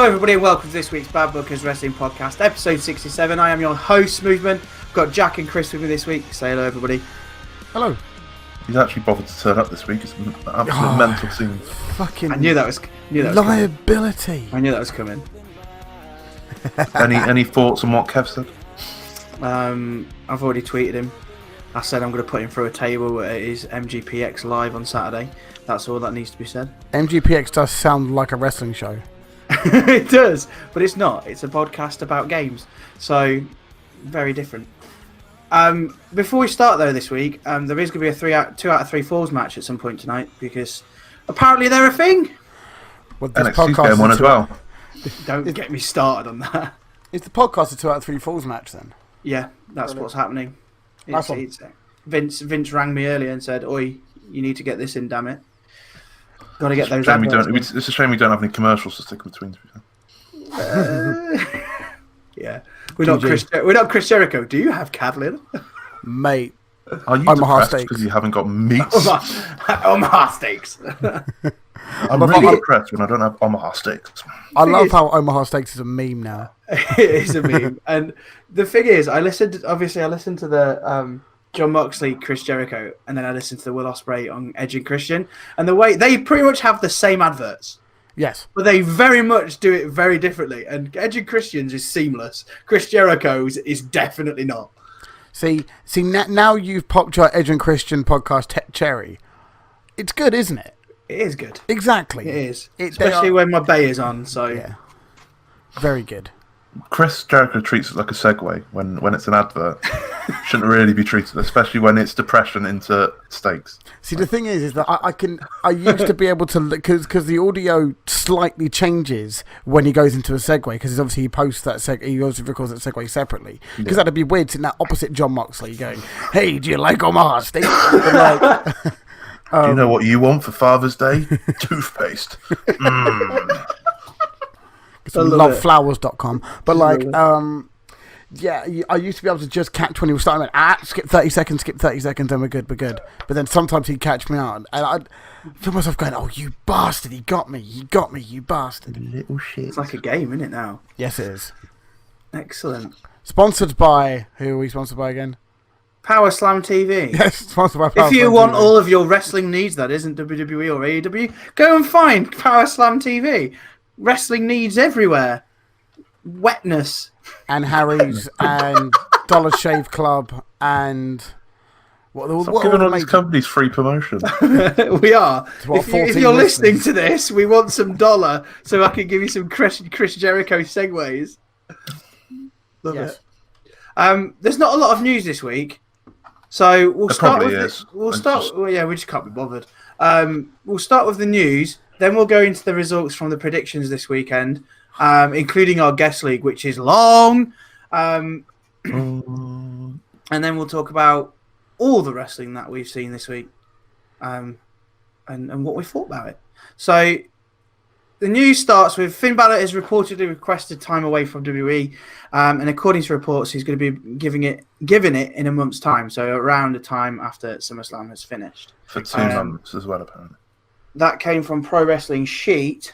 Hello everybody and welcome to this week's Bad Bookers Wrestling Podcast, episode 67. I am your host, Movement. I've got Jack and Chris with me this week. Say hello everybody. Hello. He's actually bothered to turn up this week. It's an absolute mental scene. Fucking I knew that was liability. I knew that was coming. Any thoughts on what Kev said? I've already tweeted him. I said I'm going to put him through a table at his MGPX live on Saturday. That's all that needs to be said. MGPX does sound like a wrestling show. It does, but it's not. It's a podcast about games. So, very different. Before we start though this week, there is going to be a 2 out of 3 falls match at some point tonight because apparently they're a thing. Well, this NXT's going one as well. Don't get me started on that. Is the podcast a 2 out of 3 falls match then? Yeah, that's what's happening. Vince rang me earlier and said, "Oi, you need to get this in, damn it. Got to get those." It's a shame we don't have any commercials to stick between. Yeah, we're not Chris Jericho. Do you have Cavlin? Mate, are you depressed because you haven't got meat? Omaha steaks. I'm really depressed when I don't have Omaha steaks. I love how Omaha steaks is a meme now. It is a meme, and the thing is, I listened to the John Moxley, Chris Jericho, and then I listened to the Will Ospreay on Edge and Christian, and the way they pretty much have the same adverts. Yes. But they very much do it very differently, and Edge and Christian's is seamless. Chris Jericho's is definitely not. See, now you've popped your Edge and Christian podcast cherry. It's good, isn't it? It is good. Exactly. It is. Especially when my bay is on, so... Yeah. Very good. Chris Jericho treats it like a segue when it's an advert. Shouldn't really be treated, especially when it's depression into steaks. See, the thing is that I used to be able to, because the audio slightly changes when he goes into a segue, because obviously he posts that he also records that segue separately. Because that'd be weird sitting that opposite John Moxley going, "Hey, do you like Omaha steak?" Do you know what you want for Father's Day? Toothpaste. Loveflowers.com. But yeah, I used to be able to just catch when he was starting, skip 30 seconds, and we're good. But then sometimes he'd catch me out, and I'd feel myself going, "Oh, you bastard, he got me, you bastard." Little shit. It's like a game, isn't it now? Yes, it is. Excellent. Sponsored by, who are we sponsored by again? Power Slam TV. Yes, sponsored by Power Slam TV. If you want all of your wrestling needs that isn't WWE or AEW, go and find Power Slam TV. Wrestling needs everywhere. Wetness. And Harry's and Dollar Shave Club and... Stop giving all these companies free promotion. We are. If you're listening to this, we want some dollar so I can give you some Chris Jericho segues. Love it. There's not a lot of news this week. So we'll start with we just can't be bothered. We'll start with the news, then we'll go into the results from the predictions this weekend, including our guest league, which is long. And then we'll talk about all the wrestling that we've seen this week, and what we thought about it. So the news starts with Finn Balor has reportedly requested time away from WWE, and according to reports, he's going to be giving it in a month's time, so around the time after SummerSlam has finished. For 2 months as well, apparently. That came from Pro Wrestling Sheet,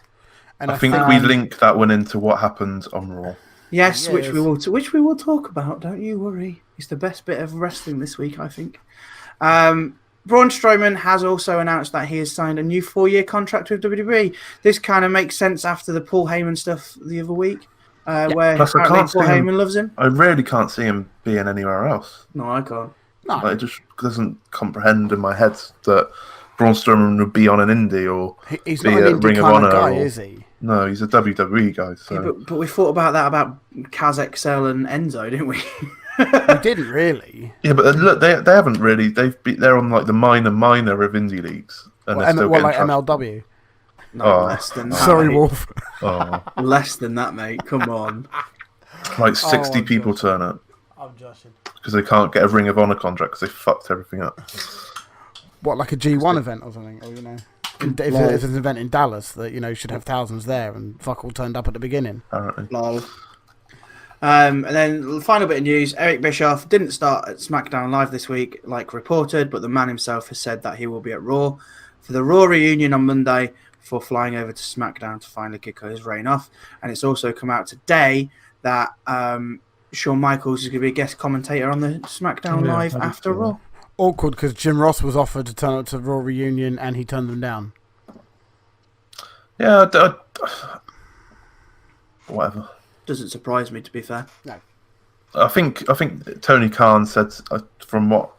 and I think we link that one into what happened on Raw. Yes, which we will talk about. Don't you worry. It's the best bit of wrestling this week, I think. Braun Strowman has also announced that he has signed a new 4-year contract with WWE. This kind of makes sense after the Paul Heyman stuff the other week, where apparently Paul Heyman loves him. I really can't see him being anywhere else. No, I can't. No. It just doesn't comprehend in my head that Braun Strowman would be on an indie or he's be not an a indie Ring of kind Honor. of guy, is he? No, he's a WWE guy. So. Yeah, but we thought about that about Kaz XL and Enzo, didn't we? We didn't really. Yeah, but look, they haven't really. They're on like the minor of indie leagues, and they're still like getting MLW. No, less than that. Sorry, mate. Wolf. Less than that, mate. Come on. Like 60 people turn up. I'm joshing. Because they can't get a Ring of Honor contract because they fucked everything up. What, like a G1 event or something? Or, if there's an event in Dallas that, should have thousands there and fuck all turned up at the beginning. Apparently. Lol. And then the final bit of news, Eric Bischoff didn't start at SmackDown Live this week like reported, but the man himself has said that he will be at Raw for the Raw reunion on Monday before flying over to SmackDown to finally kick his reign off. And it's also come out today that Shawn Michaels is going to be a guest commentator on the SmackDown Live after Raw. Awkward because Jim Ross was offered to turn up to Raw Reunion and he turned them down. Yeah, whatever. Doesn't surprise me, to be fair. No. I think Tony Khan said, from what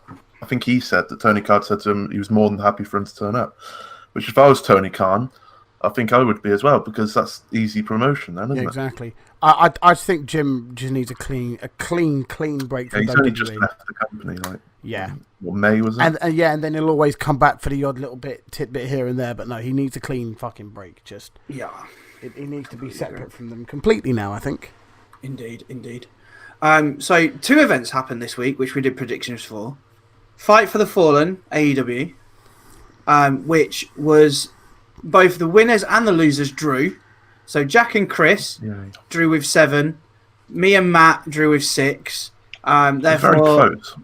I think he said, that Tony Khan said to him he was more than happy for him to turn up. Which, if I was Tony Khan, I think I would be as well, because that's easy promotion, then, isn't it? Exactly. I think Jim just needs a clean break from he's WWE. only just left the company, what, May was it? And then he'll always come back for the odd little tidbit here and there. But no, he needs a clean fucking break. He needs to be separate from them completely now, I think. Indeed. So 2 events happened this week, which we did predictions for. Fight for the Fallen, AEW, which was both the winners and the losers drew. So Jack and Chris drew with 7. Me and Matt drew with 6. Therefore, very close.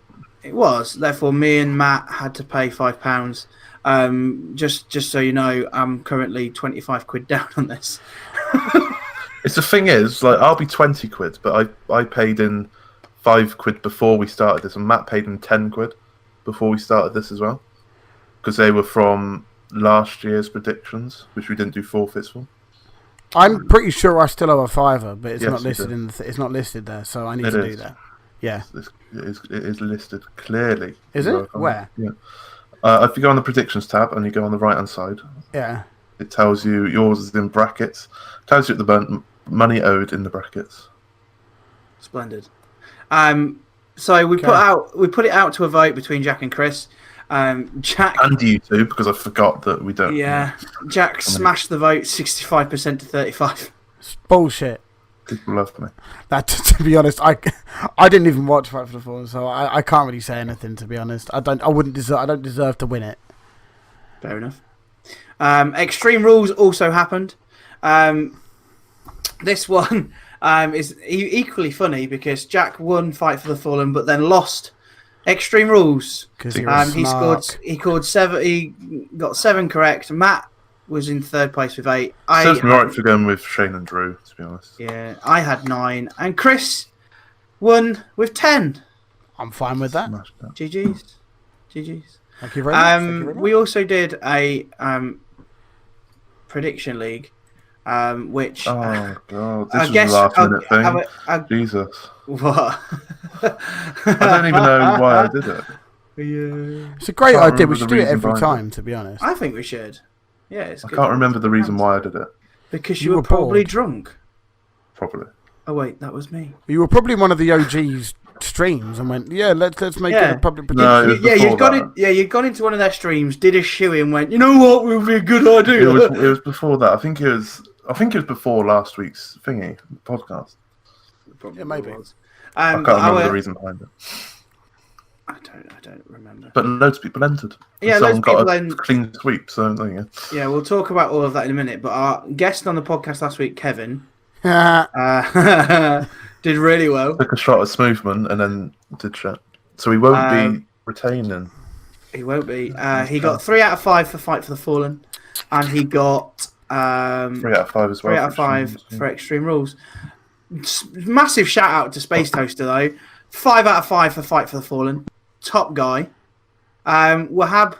It was. Therefore, me and Matt had to pay £5. Just so you know, I'm currently 25 quid down on this. It's the thing is, like, I'll be 20 quid, but I paid in 5 quid before we started this, and Matt paid in 10 quid before we started this as well, because they were from last year's predictions, which we didn't do forfeits for. I'm pretty sure I still owe a £5, but it's Yes, not listed you it's not listed there, so I need to do that. Yeah. It is listed clearly. Is it? Where? Yeah. If you go on the predictions tab and you go on the right hand side, it tells you yours is in brackets. Tells you the money owed in the brackets. Splendid. So we put it out to a vote between Jack and Chris. Jack and you two, because I forgot that we don't. Yeah, Jack smashed the vote 65% to 35%. It's bullshit. People love me. That, to be honest, I didn't even watch Fight for the Fallen, so I can't really say anything. To be honest, I don't deserve to win it. Fair enough. Extreme Rules also happened. This one is equally funny because Jack won Fight for the Fallen, but then lost Extreme Rules. He got 7 correct. Matt was in 3rd place with 8. Serves me right for going with Shane and Drew, to be honest. Yeah, I had 9, and Chris won with 10. I'm fine with that. GG's. Thank you very much. We also did a prediction league, which God, this was a last-minute thing. Jesus, what? I don't even know why I did it. Yeah. It's a great idea. We should do it every time, to be honest. I think we should. Yeah, it's I good. can't remember the reason why I did it. Because you were probably drunk. Probably. Oh wait, that was me. You were probably one of the OG's streams and went, let's make it a public prediction. You'd gone into one of their streams, did a shoe and went, you know what would be a good idea. It was before that. I think it was before last week's podcast. Yeah, maybe. I can't remember the reason behind it. I don't remember. But loads of people entered. Yeah, loads of people entered. Clean sweep, so there you go. Yeah, we'll talk about all of that in a minute. But our guest on the podcast last week, Kevin, did really well. Took a shot at Smoothman and then did shit. So he won't be retaining. He won't be. He got 3 out of 5 for Fight for the Fallen, and he got 3 out of 5 as well. 3 out of 5 for Extreme Rules. Massive shout out to Space Toaster though. 5 out of 5 for Fight for the Fallen. Top guy. Wahab,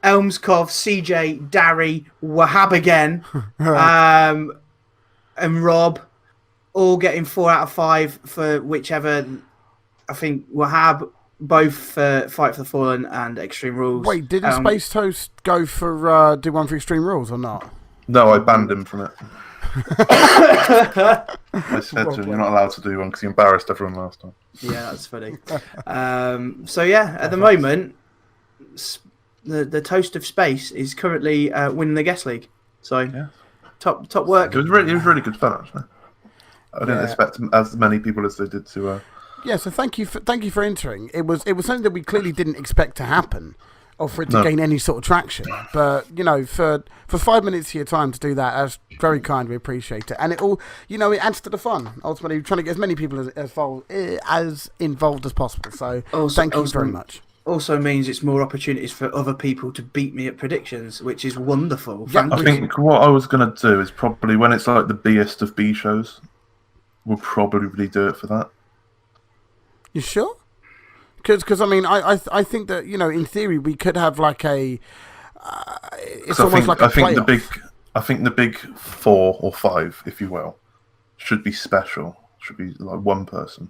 Elmskov, CJ, Darry, Wahab again, and Rob, all getting 4 out of 5 for whichever. I think Wahab both for Fight for the Fallen and Extreme Rules. Wait, didn't Space Toast go for do one for Extreme Rules or not? No, I banned him from it. I said to him, you're not allowed to do one because you embarrassed everyone last time. Yeah, that's funny. So yeah, at the moment, the Toast of Space is currently winning the guest league. So top work. It was really good fun actually. I didn't expect as many people as they did to. Yeah, so thank you for entering. It was something that we clearly didn't expect to happen, or for it to gain any sort of traction. But for 5 minutes of your time to do that, that's very kind. We appreciate it, and it all it adds to the fun. Ultimately, trying to get as many people as involved as possible. So thank you very much. also means it's more opportunities for other people to beat me at predictions, which is wonderful. Yeah, I think what I was going to do is probably when it's like the Best of B shows, we'll probably do it for that. You sure? Because I mean, I think that, you know, in theory we could have like a. It's almost like a playoff. I think the big 4 or 5, if you will, should be special. Should be like one person.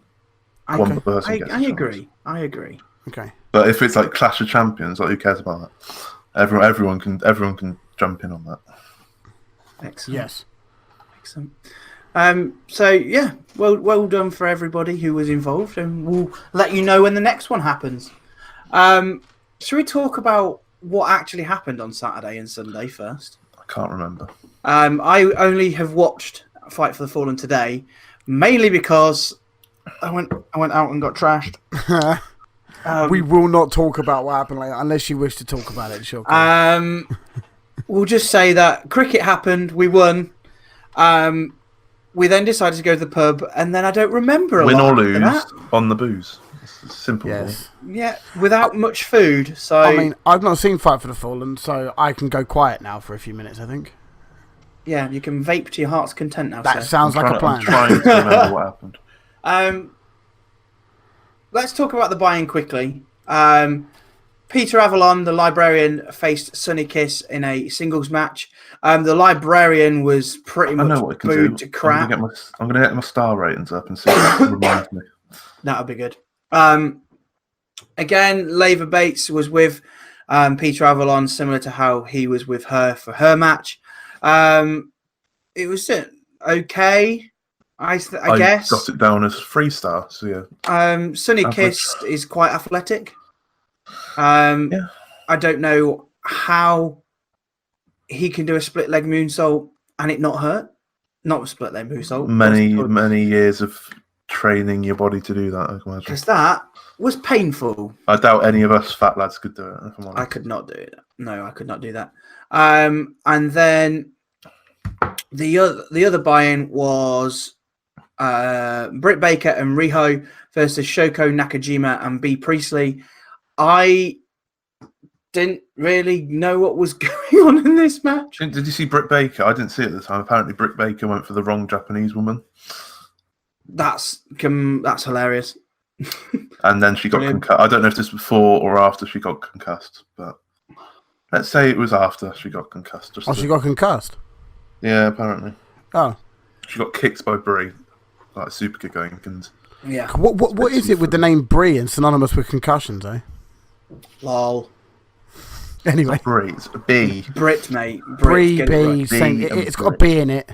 Okay. One person gets a chance. I agree. Okay. But if it's like Clash of Champions, like who cares about that? Everyone can jump in on that. Excellent. Yes. Excellent. So yeah, well done for everybody who was involved, and we'll let you know when the next one happens. Should we talk about what actually happened on Saturday and Sunday first? I can't remember. I only have watched Fight for the Fallen today, mainly because I went out and got trashed. We will not talk about what happened later, unless you wish to talk about it, sure. We'll just say that cricket happened, we won. We then decided to go to the pub, and then I don't remember a lot. Win or lose on the booze. It's simple. Yes. Yeah, without much food. So I mean, I've not seen Fight for the Fallen, so I can go quiet now for a few minutes, I think. Yeah, you can vape to your heart's content now. That sounds like a plan. I'm trying to remember what happened. Let's talk about the buy-in quickly. Peter Avalon, the librarian, faced Sunny Kiss in a singles match. The librarian was pretty much booed to crap. I'm going to get my star ratings up and see if it reminds me. That'll be good. Again, Leva Bates was with Peter Avalon, similar to how he was with her for her match. It was okay, I guess. Got it down as 3 stars. So yeah. Sunny Kiss is quite athletic. I don't know how he can do a split leg moonsault and it not hurt. Not a split leg moonsault. Many years of training your body to do that, I can imagine. Because that was painful. I doubt any of us fat lads could do it. If I'm honest. I could not do it. No, I could not do that. And then the other buy-in was Britt Baker and Riho versus Shoko Nakajima and B Priestley. I didn't really know what was going on in this match. Did you see Britt Baker? I didn't see it at the time. Apparently, Britt Baker went for the wrong Japanese woman. That's hilarious. And then she got concussed. I don't know if this was before or after she got concussed, but let's say it was after she got concussed. She got concussed? Yeah, apparently. Oh. She got kicked by Brie, like super kick going. And yeah. What is it with the name Brie and synonymous with concussions, eh? Lol. It's Anyway. not Brie, it's a B. Brit, mate. Brie, B. Right. It's got a B in it.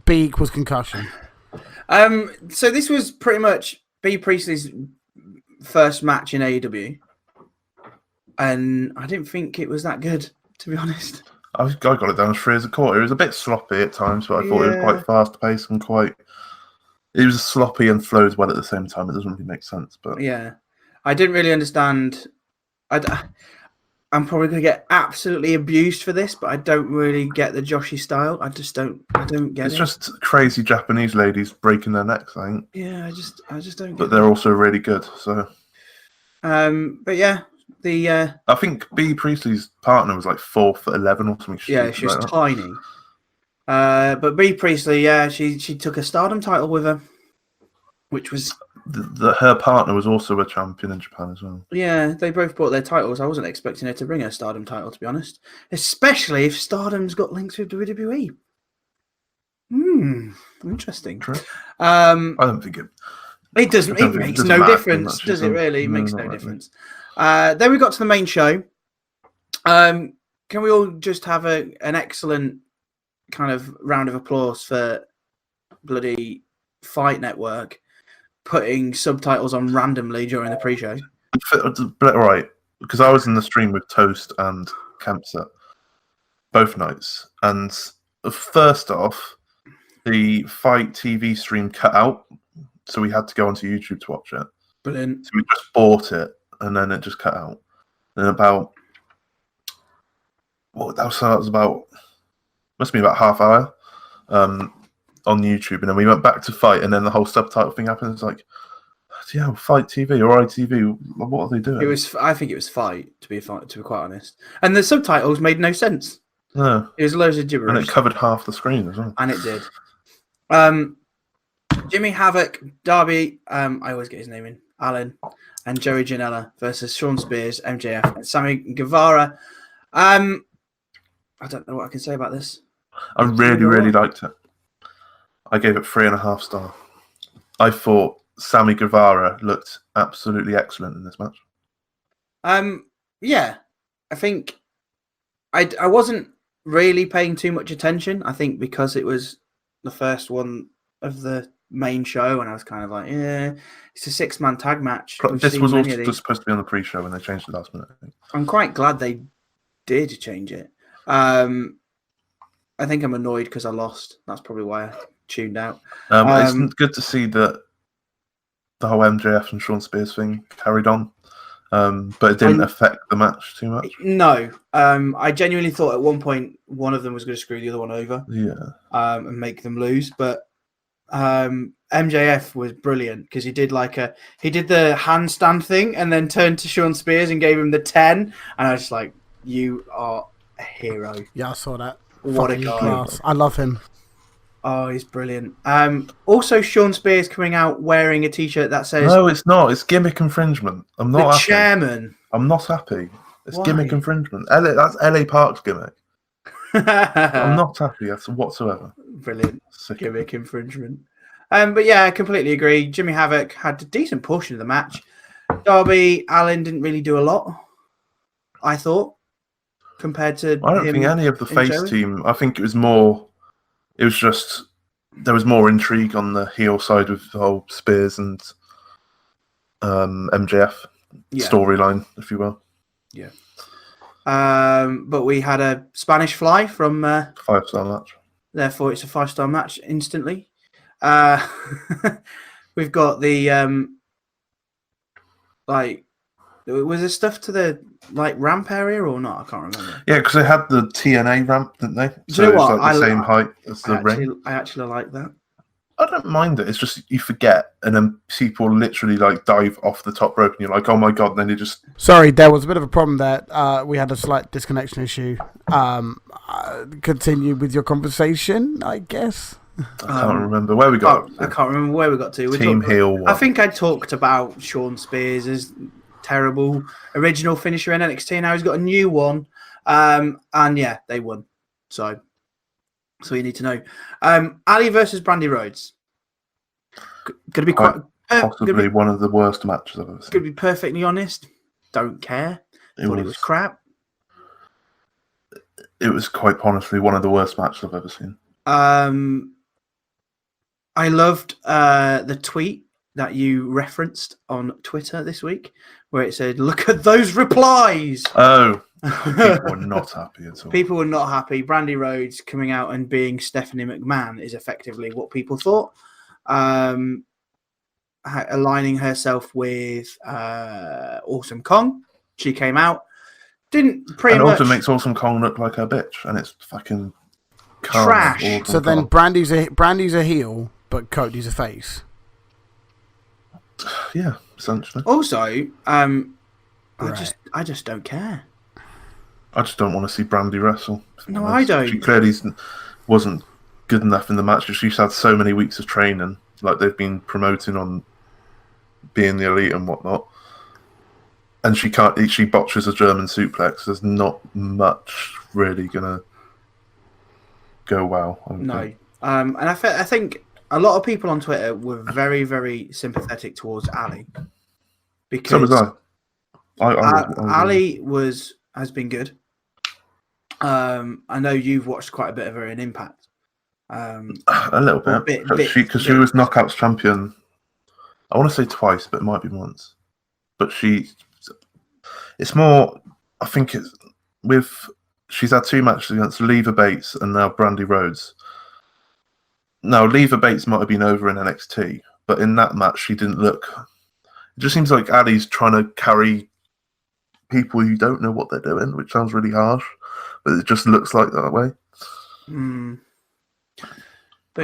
B equals concussion. So this was pretty much B Priestley's first match in AEW, and I didn't think it was that good, to be honest. I got it down as 3 as a quarter. It was a bit sloppy at times, but I thought it was quite fast paced and quite. It was sloppy and flowed well at the same time. It doesn't really make sense, but yeah, I didn't really understand. I'm probably going to get absolutely abused for this, but I don't really get the Joshi style. I don't get it. It's just crazy Japanese ladies breaking their necks, I think. Yeah, I just don't get it. But they're also really good, so. But yeah, I think B Priestley's partner was like 4'11" or something. Yeah, she was tiny. But B Priestley, she took a Stardom title with her, which was her partner was also a champion in Japan as well. Yeah, they both brought their titles. I wasn't expecting her to bring her Stardom title, to be honest. Especially if Stardom's got links with WWE. Interesting. True. I don't think it doesn't. It makes no difference, does it? Really, it makes no difference. Then we got to the main show. Can we all just have an excellent kind of round of applause for bloody Fight Network putting subtitles on randomly during the pre-show? Right, because I was in the stream with Toast and Kempset both nights, and first off, the Fight TV stream cut out, so we had to go onto YouTube to watch it. Brilliant. So we just bought it, and then it just cut out. And about that was about must be about half hour on YouTube, and then we went back to Fight, and then the whole subtitle thing happened. It's like, Yeah, Fight TV or ITV. What are they doing? I think it was Fight, to be quite honest. And the subtitles made no sense. No. It was loads of gibberish. And it covered half the screen as well. And it did. Jimmy Havoc, Darby, I always get his name in, Allen, and Joey Janela versus Sean Spears, MJF, and Sammy Guevara. I don't know what I can say about this. I really liked it. I gave it 3.5 stars. I thought Sammy Guevara looked absolutely excellent in this match. Yeah, I think I wasn't really paying too much attention. I think because it was the first one of the main show, and I was kind of like, yeah, it's a 6-man tag match. This was also just supposed to be on the pre-show when they changed it last minute, I think. I'm quite glad they did change it. I think I'm annoyed because I lost. That's probably why I tuned out. It's good to see that the whole MJF and Sean Spears thing carried on, but it didn't affect the match too much. No, I genuinely thought at one point one of them was going to screw the other one over, and make them lose. But MJF was brilliant because he did the handstand thing and then turned to Sean Spears and gave him the 10, and I was just like, "You are a hero." Yeah, I saw that. What a guy! Class. I love him. Oh, he's brilliant. Also, Sean Spears coming out wearing a T-shirt that says, "No, it's not. It's gimmick infringement." I'm not happy. Chairman. I'm not happy. It's Why? Gimmick infringement. That's LA Park's gimmick. I'm not happy whatsoever. Brilliant. Gimmick infringement. But yeah, I completely agree. Jimmy Havoc had a decent portion of the match. Darby Allin didn't really do a lot, I thought, compared to. I don't think any of the face team. I think it was more. It was just there was more intrigue on the heel side with the whole Spears and MJF storyline, if you will. Yeah. But we had a Spanish Fly from 5-star match. Therefore, it's a 5-star match instantly. We've got the was there stuff to the ramp area or not? I can't remember. Yeah, because they had the TNA ramp, didn't they? So it was like the same height as the ring. I actually like that. I don't mind it. It's just you forget, and then people literally dive off the top rope, and you're like, "Oh my god!" And then you just. Sorry, there was a bit of a problem that we had a slight disconnection issue. Continue with your conversation, I guess. I can't remember where we got. I can't remember where we got to. Team heel. I think I talked about Sean Spears' terrible original finisher in NXT. Now he's got a new one, and yeah, they won. So you need to know. Ali versus Brandy Rhodes. Going to be quite possibly one of the worst matches I've ever seen. Going to be perfectly honest, don't care. Thought it was crap. It was quite honestly one of the worst matches I've ever seen. I loved the tweet that you referenced on Twitter this week, where it said, "Look at those replies." Oh, people were not happy at all. People were not happy. Brandy Rhodes coming out and being Stephanie McMahon is effectively what people thought. Aligning herself with Awesome Kong, she came out, didn't pretty much. And also makes Awesome Kong look like a bitch, and it's fucking trash. So then Brandy's a heel, but Cody's a face. Yeah, essentially. Also, I just don't care. I just don't want to see Brandy wrestle. No, I don't. She clearly wasn't good enough in the match. She's had so many weeks of training, like they've been promoting on being the elite and whatnot, and she botches a German suplex. There's not much really gonna go well. No, and I think a lot of people on Twitter were very, very sympathetic towards Ali because so was I. Ali has been good. I know you've watched quite a bit of her in Impact. A little bit, because she was Knockouts champion. I want to say twice, but it might be once. But it's more. I think she's had 2 matches against Leva Bates and now Brandy Rhodes. Now Leva Bates might have been over in NXT, but in that match she didn't look. It just seems like Ali's trying to carry people who don't know what they're doing, which sounds really harsh, but it just looks like that way. Mm.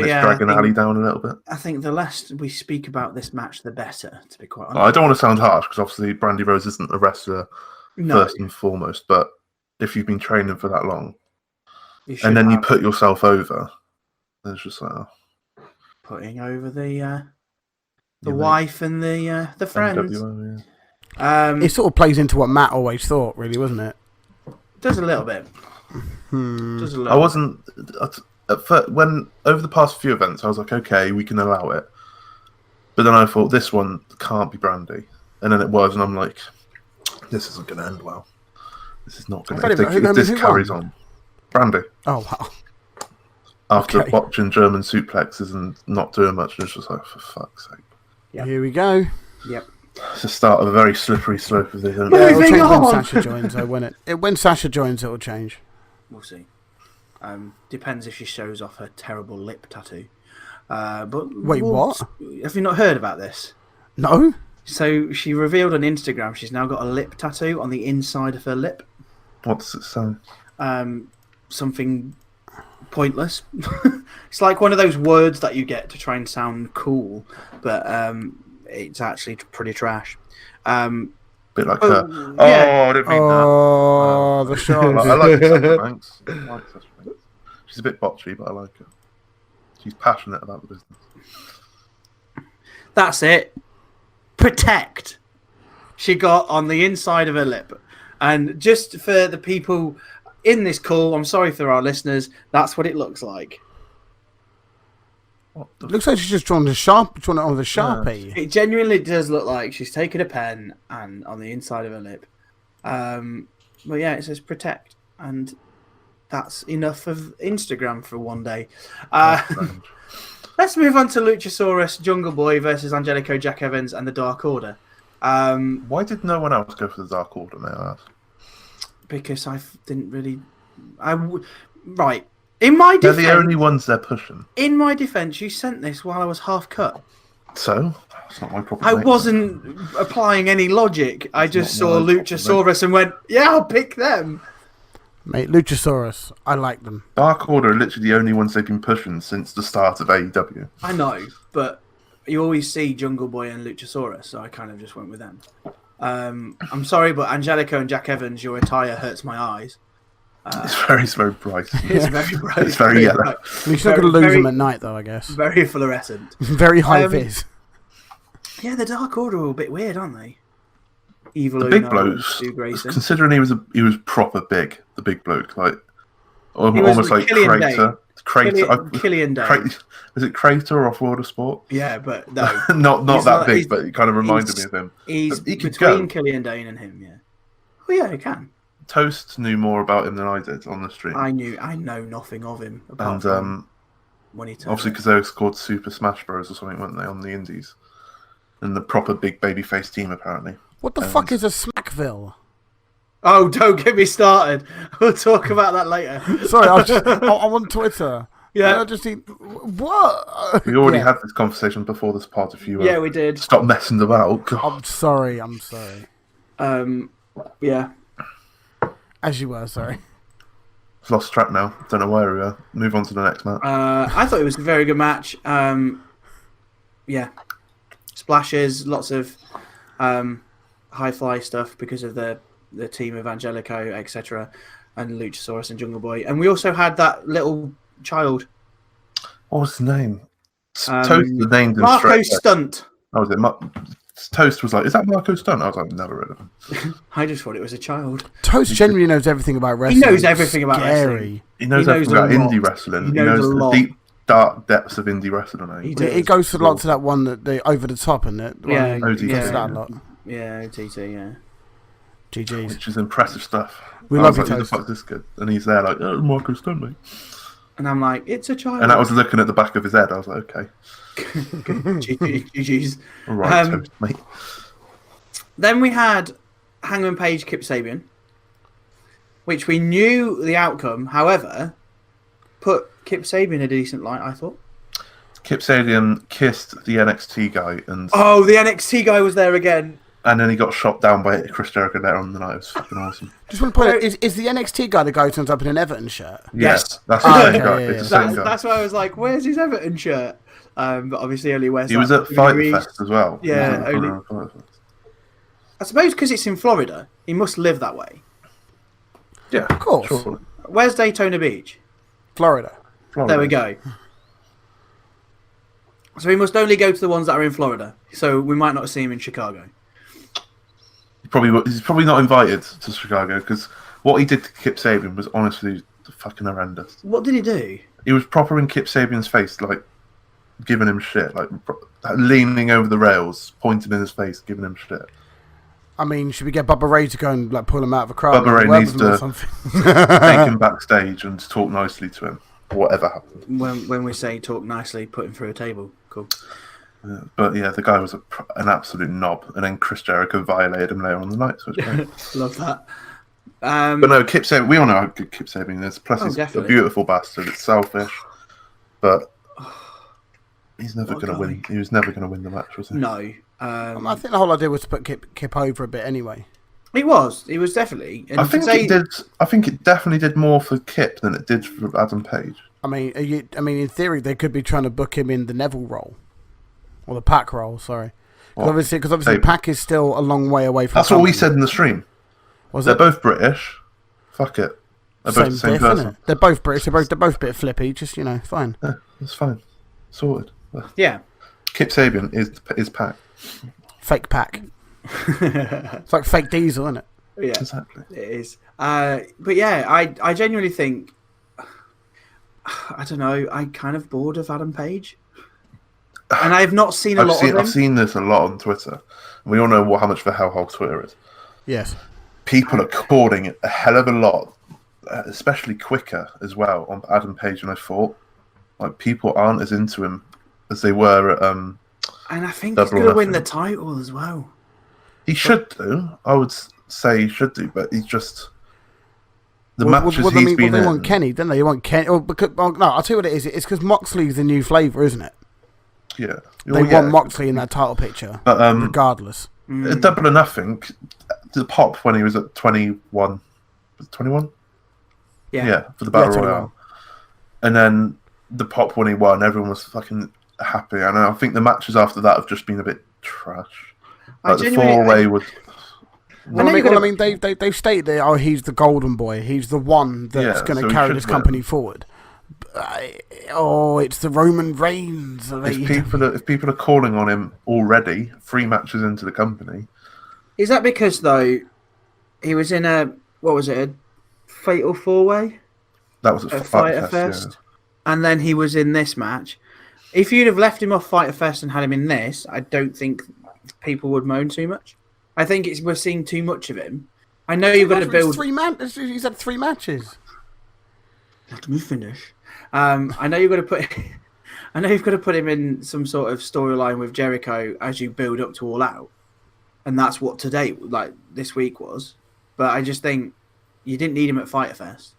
But it's dragging Ali down a little bit. I think the less we speak about this match, the better, to be quite honest. I don't want to sound harsh, because obviously Brandy Rose isn't a wrestler first and foremost, but if you've been training for that long, and then you put yourself over, then it's just like... Putting over the wife and the friends. NWO, yeah. It sort of plays into what Matt always thought, really, wasn't it? Does a little bit. Does a little I wasn't... At first, when over the past few events, I was like, okay, we can allow it. But then I thought, this one can't be Brandy. And then it was, and I'm like, this isn't going to end well. This is not going to... If this carries on. Brandy. Oh, wow. After watching German suplexes and not doing much, it's just like, for fuck's sake. Yep. Here we go. Yep. It's the start of a very slippery slope of this. It'll change when Sasha joins, though, won't it? When Sasha joins, it'll change. We'll see. Depends if she shows off her terrible lip tattoo. But wait, what? Have you not heard about this? No. So she revealed on Instagram she's now got a lip tattoo on the inside of her lip. What does it say? Something pointless. It's like one of those words that you get to try and sound cool, but it's actually pretty trash. Bit like her. Yeah. Oh, I didn't mean that. Oh, the show. I like Sasha Banks. She's a bit botchy, but I like her. She's passionate about the business. That's it. Protect. She got on the inside of her lip. And just for the people in this call, I'm sorry for our listeners, that's what it looks like. Looks like she's just drawn it on the Sharpie. It genuinely does look like she's taken a pen and on the inside of her lip. But yeah, it says protect. And that's enough of Instagram for one day. Let's move on to Luchasaurus, Jungle Boy versus Angelico, Jack Evans, and the Dark Order. Why did no one else go for the Dark Order, may I ask? Because I didn't really... Right. In my defense... They're the only ones they're pushing. In my defense, you sent this while I was half cut. So? That's not my problem. I wasn't applying any logic. I just saw Luchasaurus and went, yeah, I'll pick them. Mate, Luchasaurus, I like them. Dark Order are literally the only ones they've been pushing since the start of AEW. I know, but you always see Jungle Boy and Luchasaurus, so I kind of just went with them. I'm sorry, but Angelico and Jack Evans, your attire hurts my eyes. It's very bright. It's very bright. It's very yellow. Bright. You're still going to lose them at night, though, I guess. Very fluorescent. Very high vis. Yeah, the Dark Order are a bit weird, aren't they? Evil the big blokes, considering he was proper big, the big bloke, like almost like Crater. Killian Day. Is it Crater off World of Sport? Yeah, but no. not that big, but it kind of reminded me of him. He between Killian Dane and him, yeah. Oh yeah, he can. Toast knew more about him than I did on the stream. I know nothing of him apart from when he obviously because they were called Super Smash Bros or something, weren't they, on the Indies? And the proper big babyface team apparently. What the fuck is a Smackville? Oh, don't get me started. We'll talk about that later. Sorry, I'm on Twitter. Yeah. I just think, what? We already had this conversation before this part. If you we did. Stop messing about. God. I'm sorry. Yeah. As you were, sorry. I've lost track now. Don't know where we were. Move on to the next match. I thought it was a very good match. Yeah. Splashes, lots of high fly stuff because of the team of Angelico, etc., and Luchasaurus and Jungle Boy. And we also had that little child. What was his name? Toast named him Marco Stunt. Oh, was it? Toast was like, is that Marco Stunt? I was like, never heard of him. I just thought it was a child. Toast genuinely knows everything about wrestling. He knows everything about wrestling. He knows everything about indie wrestling. He knows the deep, dark depths of indie wrestling. He goes to lots of that one, the over the top, and it. Yeah, OTT. That a lot. Yeah, OTT, yeah. GG's. Which is impressive stuff. We love you, like, Toast. Who the fuck is this good? And he's there like, oh, Marco Stunt, mate. And I'm like, it's a child. And I was looking at the back of his head. I was like, okay. GG's. All right, Toast, mate. Then we had Hangman Page, Kip Sabian, which we knew the outcome. However, put Kip Sabian in a decent light, I thought. Kip Sabian kissed the NXT guy, and the NXT guy was there again. And then he got shot down by Chris Jericho later on the night. It was fucking awesome. Just want to point out, is the NXT guy the guy who turns up in an Everton shirt? Yes. That's the same guy. yeah, It's the same guy. That's why I was like, where's his Everton shirt? But obviously only wears. He was at Fight Fest as well. Yeah, I suppose because it's in Florida, he must live that way. Yeah, of course. Sure. Where's Daytona Beach? Florida. There we go. So he must only go to the ones that are in Florida. So we might not see him in Chicago. He's probably not invited to Chicago because what he did to Kip Sabian was honestly fucking horrendous. What did he do? He was proper in Kip Sabian's face, like giving him shit, like leaning over the rails, pointing in his face, giving him shit. I mean, should we get Bubba Ray to go and like pull him out of a crowd? Bubba Ray needs to take him backstage and talk nicely to him, whatever happens. When we say talk nicely, put him through a table. Cool. But yeah, the guy was an absolute knob, and then Chris Jericho violated him later on the night. So it's great. Love that. But no, Kip Sabian. We all know how good Kip Sabian is. Plus, he's a beautiful bastard. It's selfish, but he's never going to win. He was never going to win the match, was he? No. I think the whole idea was to put Kip over a bit anyway. He was definitely. And I think it definitely did more for Kip than it did for Adam Page. I mean, in theory, they could be trying to book him in the Neville role, or the Pac role. Sorry, because obviously Pac is still a long way away from. That's what we said in the stream. They're both British. Fuck it. They're both the same person. They're both British. They're both a bit flippy. Just fine. Yeah, it's fine. Sorted. Yeah. Kip Sabian is Pac. Fake Pac. It's like fake Diesel, isn't it? Yeah, exactly. It is. But yeah, I genuinely think. I don't know. I'm kind of bored of Adam Page, and I have not seen a lot of him. I've seen this a lot on Twitter. We all know how much of a hellhole Twitter is. Yes. People are calling it a hell of a lot, especially quicker as well on Adam Page than I thought. Like people aren't as into him as they were at. And I think he's going to win the title as well. He should do. I would say he should do, but he's just the matches he's been in. They want Kenny, don't they? You want Kenny? No, I'll tell you what it is. It's because Moxley's the new flavour, isn't it? Yeah. They want Moxley in that title picture, but regardless. Double or Nothing, the pop when he was at 21. 21? Yeah, for the Battle Royale. And then the pop when he won, everyone was fucking happy. And I think the matches after that have just been a bit trash. Like the four-way was... They've stated that, he's the golden boy. He's the one that's going to carry this company forward. It's the Roman Reigns. If people are calling on him already, 3 matches into the company... Is that because, though, he was in a fatal 4-way? That was at Fighter Fest. Yeah. And then he was in this match. If you'd have left him off Fighter Fest and had him in this, I don't think people would moan too much. I think we're seeing too much of him. I know you've got to build... He's had 3 matches. Let me finish. I know you've got to put... I know you've got to put him in some sort of storyline with Jericho as you build up to All Out. And that's what today, like this week was. But I just think you didn't need him at Fighter Fest,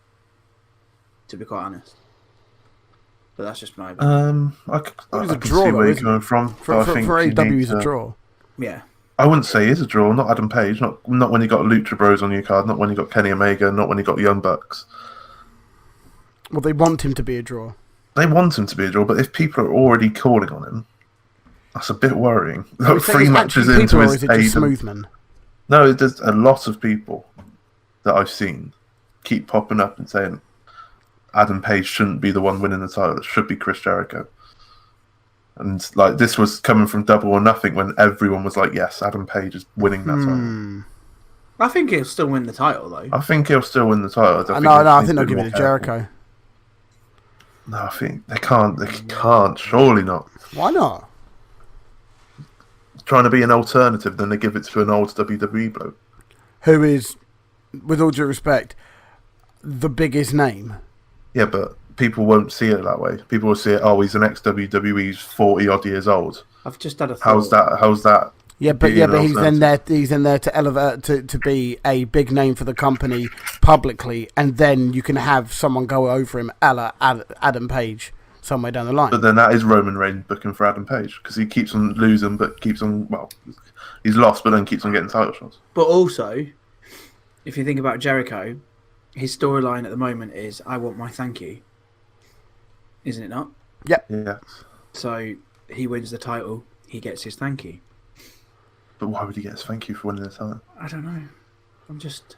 to be quite honest. But that's just my opinion. I can see where you're coming from. For AEW, he's a draw. Yeah. I wouldn't say he's a draw. Not Adam Page. Not when you got Lucha Bros on your card. Not when you got Kenny Omega. Not when you got Young Bucks. Well, they want him to be a draw. They want him to be a draw, but if people are already calling on him, that's a bit worrying. Like 3 matches into his Smoothman? No, there's a lot of people that I've seen keep popping up and saying Adam Page shouldn't be the one winning the title. It should be Chris Jericho. And like this was coming from Double or Nothing when everyone was like, yes, Adam Page is winning that title. I think he'll still win the title, though. I think he'll still win the title. I think they'll give it to Jericho. No, I think they can't. They can't. Surely not. Why not? Trying to be an alternative, then they give it to an old WWE bloke. Who is, with all due respect, the biggest name. Yeah, but people won't see it that way. People will see it, he's an ex-WWE, he's 40-odd years old. I've just had a thought. How's that? Yeah, but he's then there to elevate to be a big name for the company publicly, and then you can have someone go over him, a la Adam Page. somewhere down the line. But then that is Roman Reigns booking for Adam Page because he keeps on losing, but keeps on he's lost, but then keeps on getting title shots. But also, if you think about Jericho, his storyline at the moment is "I want my thank you," isn't it not? Yep. Yeah. So he wins the title, he gets his thank you. But why would he get his thank you for winning the title? I don't know. I'm just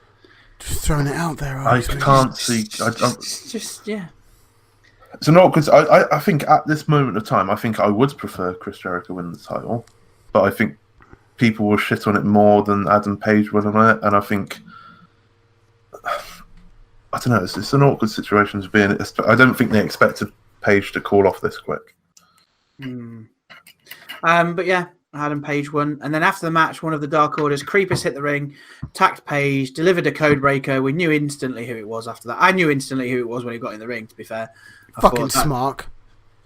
throwing it out there. I can't see. Just yeah. So not because I think at this moment of time, I think I would prefer Chris Jericho winning the title, but I think people will shit on it more than Adam Page winning it, and I think I don't know. It's an awkward situation to be in. I don't think they expected Page to call off this quick. But yeah, Adam Page won, and then after the match, one of the Dark Orders creepers hit the ring, attacked Page, delivered a code breaker. We knew instantly who it was after that. I knew instantly who it was when he got in the ring. To be fair, fucking smart.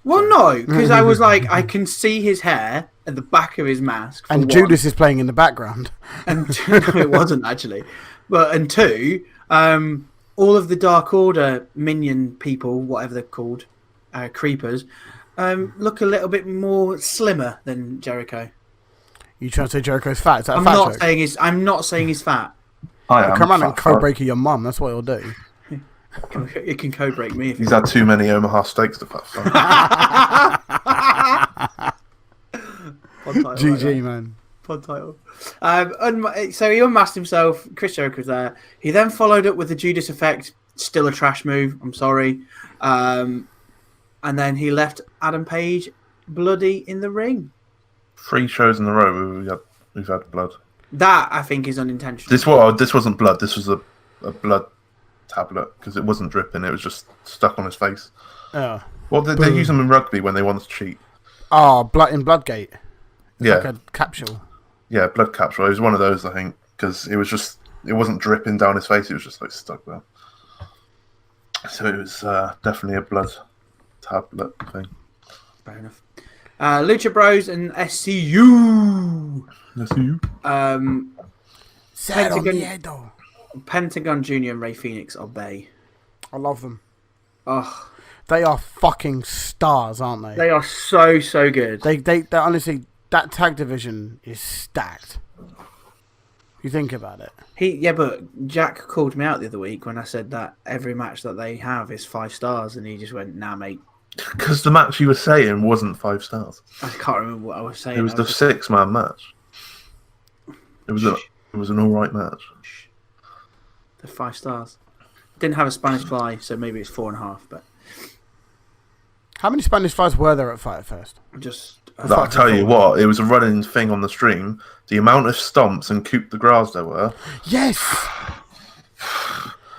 Well, no, because I was like, I can see his hair at the back of his mask. And Judas is playing in the background. And no, it wasn't actually. And two, all of the Dark Order minion people, whatever they're called, creepers, look a little bit more slimmer than Jericho. You trying to say Jericho's fat? Is that I'm a fat not joke? saying I'm not saying he's fat. Come on and code break your mum. That's what he'll do. It can code break me. If He's had too many Omaha steaks to fuck. GG, man. Pod title. So he unmasked himself. Chris Jericho was there. He then followed up with the Judas effect. Still a trash move. I'm sorry. And then he left Adam Page bloody in the ring. 3 shows in a row we've had blood. That I think is unintentional. This wasn't blood. This was a blood tablet because it wasn't dripping. It was just stuck on his face. Oh. Well, they use them in rugby when they want to cheat. Oh, in Bloodgate. Yeah, like a capsule. Yeah, blood capsule. It was one of those, I think, because it wasn't dripping down his face. It was just like stuck there. So it was definitely a blood tablet thing. Fair enough. Lucha Bros and SCU. Pentagon Junior and Ray Phoenix obey. I love them. Oh, they are fucking stars, aren't they? They are so good. They honestly, that tag division is stacked. You think about it. But Jack called me out the other week when I said that every match that they have is 5 stars, and he just went, "Nah, mate." Because the match you were saying wasn't 5 stars. I can't remember what I was saying. It was the 6-man match. It was an all right match. The 5 stars. Didn't have a Spanish fly, so maybe it's 4.5. But how many Spanish flies were there at Fight First? I'll tell you what, it was a running thing on the stream. The amount of stomps and coup de grace there were. Yes.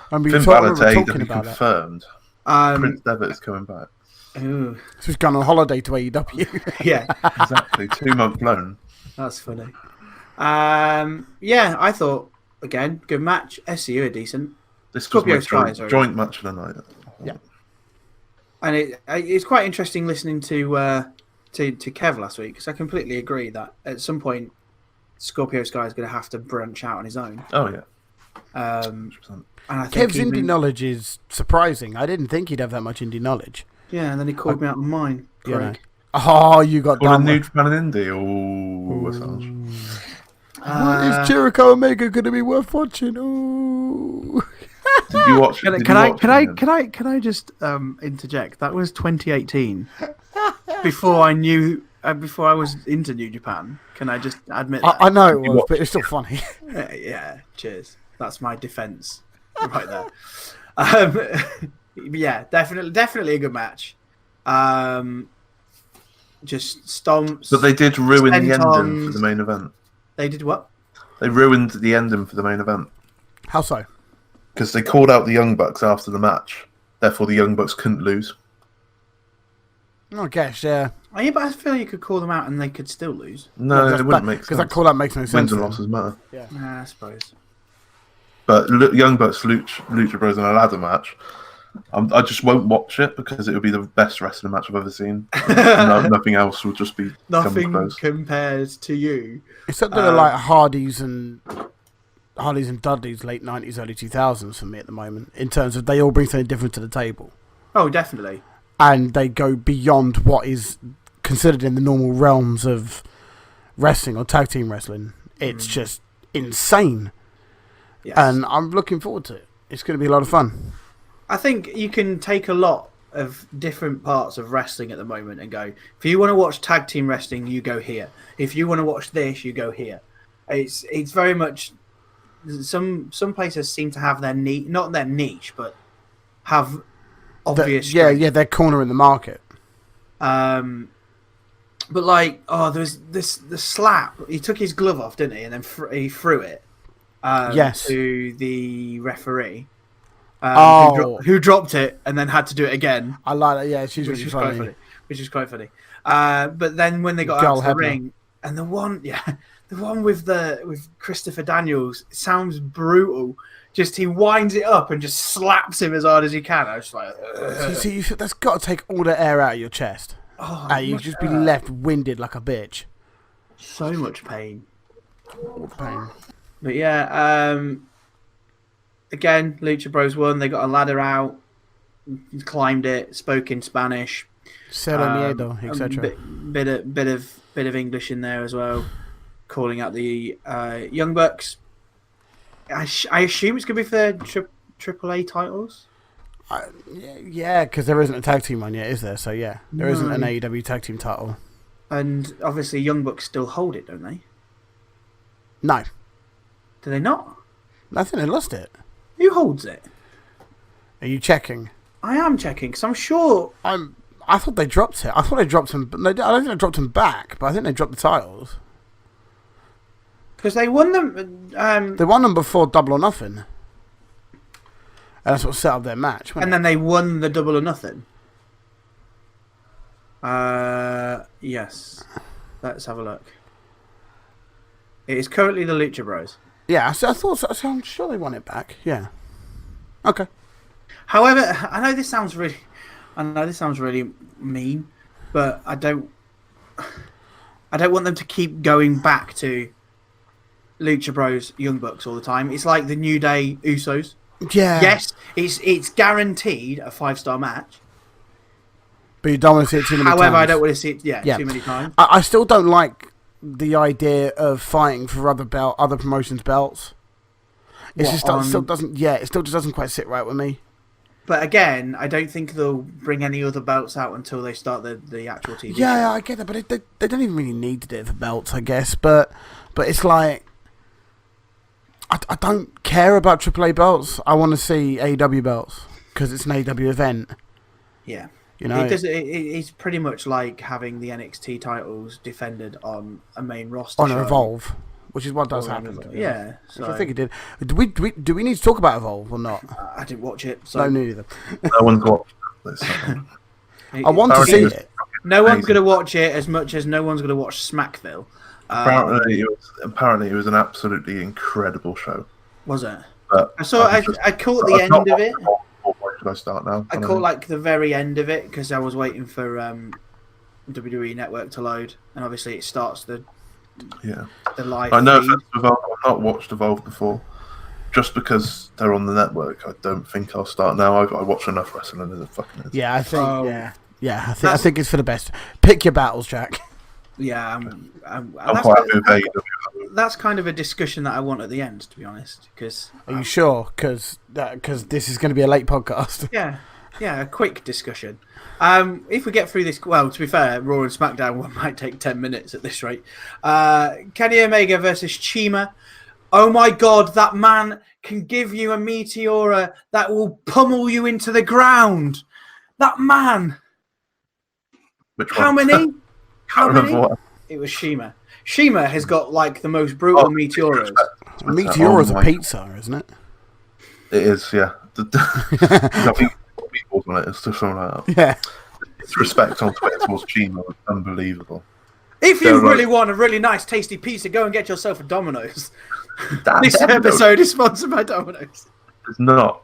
Finn Balor confirmed. Prince Devitt is coming back. Ooh. So he's gone on holiday to AEW. Yeah, exactly. 2-month loan. That's funny. I thought again, good match. SCU are decent. This Scorpio was my joint match of the night. Yeah, and it's quite interesting listening to Kev last week because I completely agree that at some point Scorpio Sky is going to have to branch out on his own. Oh yeah. And I think Kev's indie knowledge is surprising. I didn't think he'd have that much indie knowledge. Yeah, and then he called me out on mine. Craig. You know. Oh, you got done. New Japan and Indie. Oh, is Jericho Omega going to be worth watching? Oh. Did you watch? Can I just interject? That was 2018. Before I was into New Japan. Can I just admit that? I know it was, but it's still funny. Yeah. Cheers. That's my defense right there. Yeah, definitely a good match. Just stomps. But they did ruin the ending for the main event. They did what? They ruined the ending for the main event. How so? Because they called out the Young Bucks after the match. Therefore, the Young Bucks couldn't lose. I guess, yeah. Oh, yeah, but I feel you could call them out and they could still lose. No, it wouldn't make sense. Because that call out makes no sense. Wins and losses matter. Yeah. I suppose. But Young Bucks, Lucha Bros in a ladder match, I just won't watch it because it would be the best wrestling match I've ever seen. Nothing else would just be nothing compares to you. It's something like Hardy's and Dudley's late 90s, early 2000s for me at the moment, in terms of they all bring something different to the table. Oh, definitely. and they go beyond what is considered in the normal realms of wrestling or tag team wrestling. It's just insane. Yes. And I'm looking forward to it. It's going to be a lot of fun. I think you can take a lot of different parts of wrestling at the moment and go, if you want to watch tag team wrestling, you go here. If you want to watch this, you go here. It's very much, some places seem to have their niche, not their niche, but have obvious their corner in the market. But like, there's the slap. He took his glove off, didn't he? And then he threw it to the referee. Who dropped it and then had to do it again. I like that. Yeah, she's really funny. Which is quite funny. But then when they got out to the ring, and the one with Christopher Daniels, it sounds brutal. Just he winds it up and just slaps him as hard as he can. I was just like, see, that's got to take all the air out of your chest. You just be left winded like a bitch. So much pain. All the pain. But yeah, again, Lucha Bros won. They got a ladder out, climbed it, spoke in Spanish. Cero miedo, etc. Bit of English in there as well, calling out the Young Bucks. I assume it's going to be for their AAA titles. Yeah, because there isn't a tag team one yet, is there? So yeah, there isn't an AEW tag team title. And obviously, Young Bucks still hold it, don't they? No. Do they not? I think they lost it. Who holds it? Are you checking? I am checking because I'm sure. I thought they dropped it. I thought they dropped them. I don't think they dropped them back, but I think they dropped the titles. Because they won them. They won them before Double or Nothing. And that's what set up their match. And then they won the Double or Nothing. Yes. Let's have a look. It is currently the Lucha Bros. Yeah, so I thought so. I'm sure they won it back. Yeah. Okay. However, I know this sounds really mean, but I don't want them to keep going back to Lucha Bros, Young Bucks all the time. It's like the New Day Usos. Yeah. Yes, it's guaranteed a 5-star match. But you don't want to see it too many times. However, I don't want to see it too many times. I still don't like the idea of fighting for other promotions' belts. It still doesn't quite sit right with me. But again, I don't think they'll bring any other belts out until they start the actual TV. Yeah, I get that, but they don't even really need to do it for belts, I guess. But it's like I don't care about AAA belts. I want to see AEW belts because it's an AEW event. Yeah. You know, it's pretty much like having the NXT titles defended on a main roster on show. Evolve, which is what does happen. Yeah, so I think it did. Do we need to talk about Evolve or not? I didn't watch it. So. No, neither. No one's watched this. I want to see it. No one's going to watch it as much as no one's going to watch Smackville. Apparently, it was an absolutely incredible show. Was it? But I caught the end of it. Where should I start now? I caught like the very end of it because I was waiting for WWE Network to load, and obviously it starts the live. I know feed. Evolve. I've not watched Evolve before, just because they're on the network. I don't think I'll start now. I watch enough wrestling as a fucking. Yeah, I think. I think it's for the best. Pick your battles, Jack. Yeah, I'm quite happy with AEW. That's kind of a discussion that I want at the end, to be honest. Are you sure? Because this is going to be a late podcast. Yeah, a quick discussion. If we get through this, well, to be fair, Raw and SmackDown might take 10 minutes at this rate. Kenny Omega versus Chima. Oh my God, that man can give you a meteora that will pummel you into the ground. That man. Which one? How many? How many? What? It was Shima. Shima has got like the most brutal meteoras. Meteora's a pizza, isn't it? It is, yeah. I think meatballs on it. It's just something like that. Yeah. Its respect on Twitter towards Chima was unbelievable. If you really want a really nice, tasty pizza, go and get yourself a Domino's. This episode is sponsored by Domino's. It's not.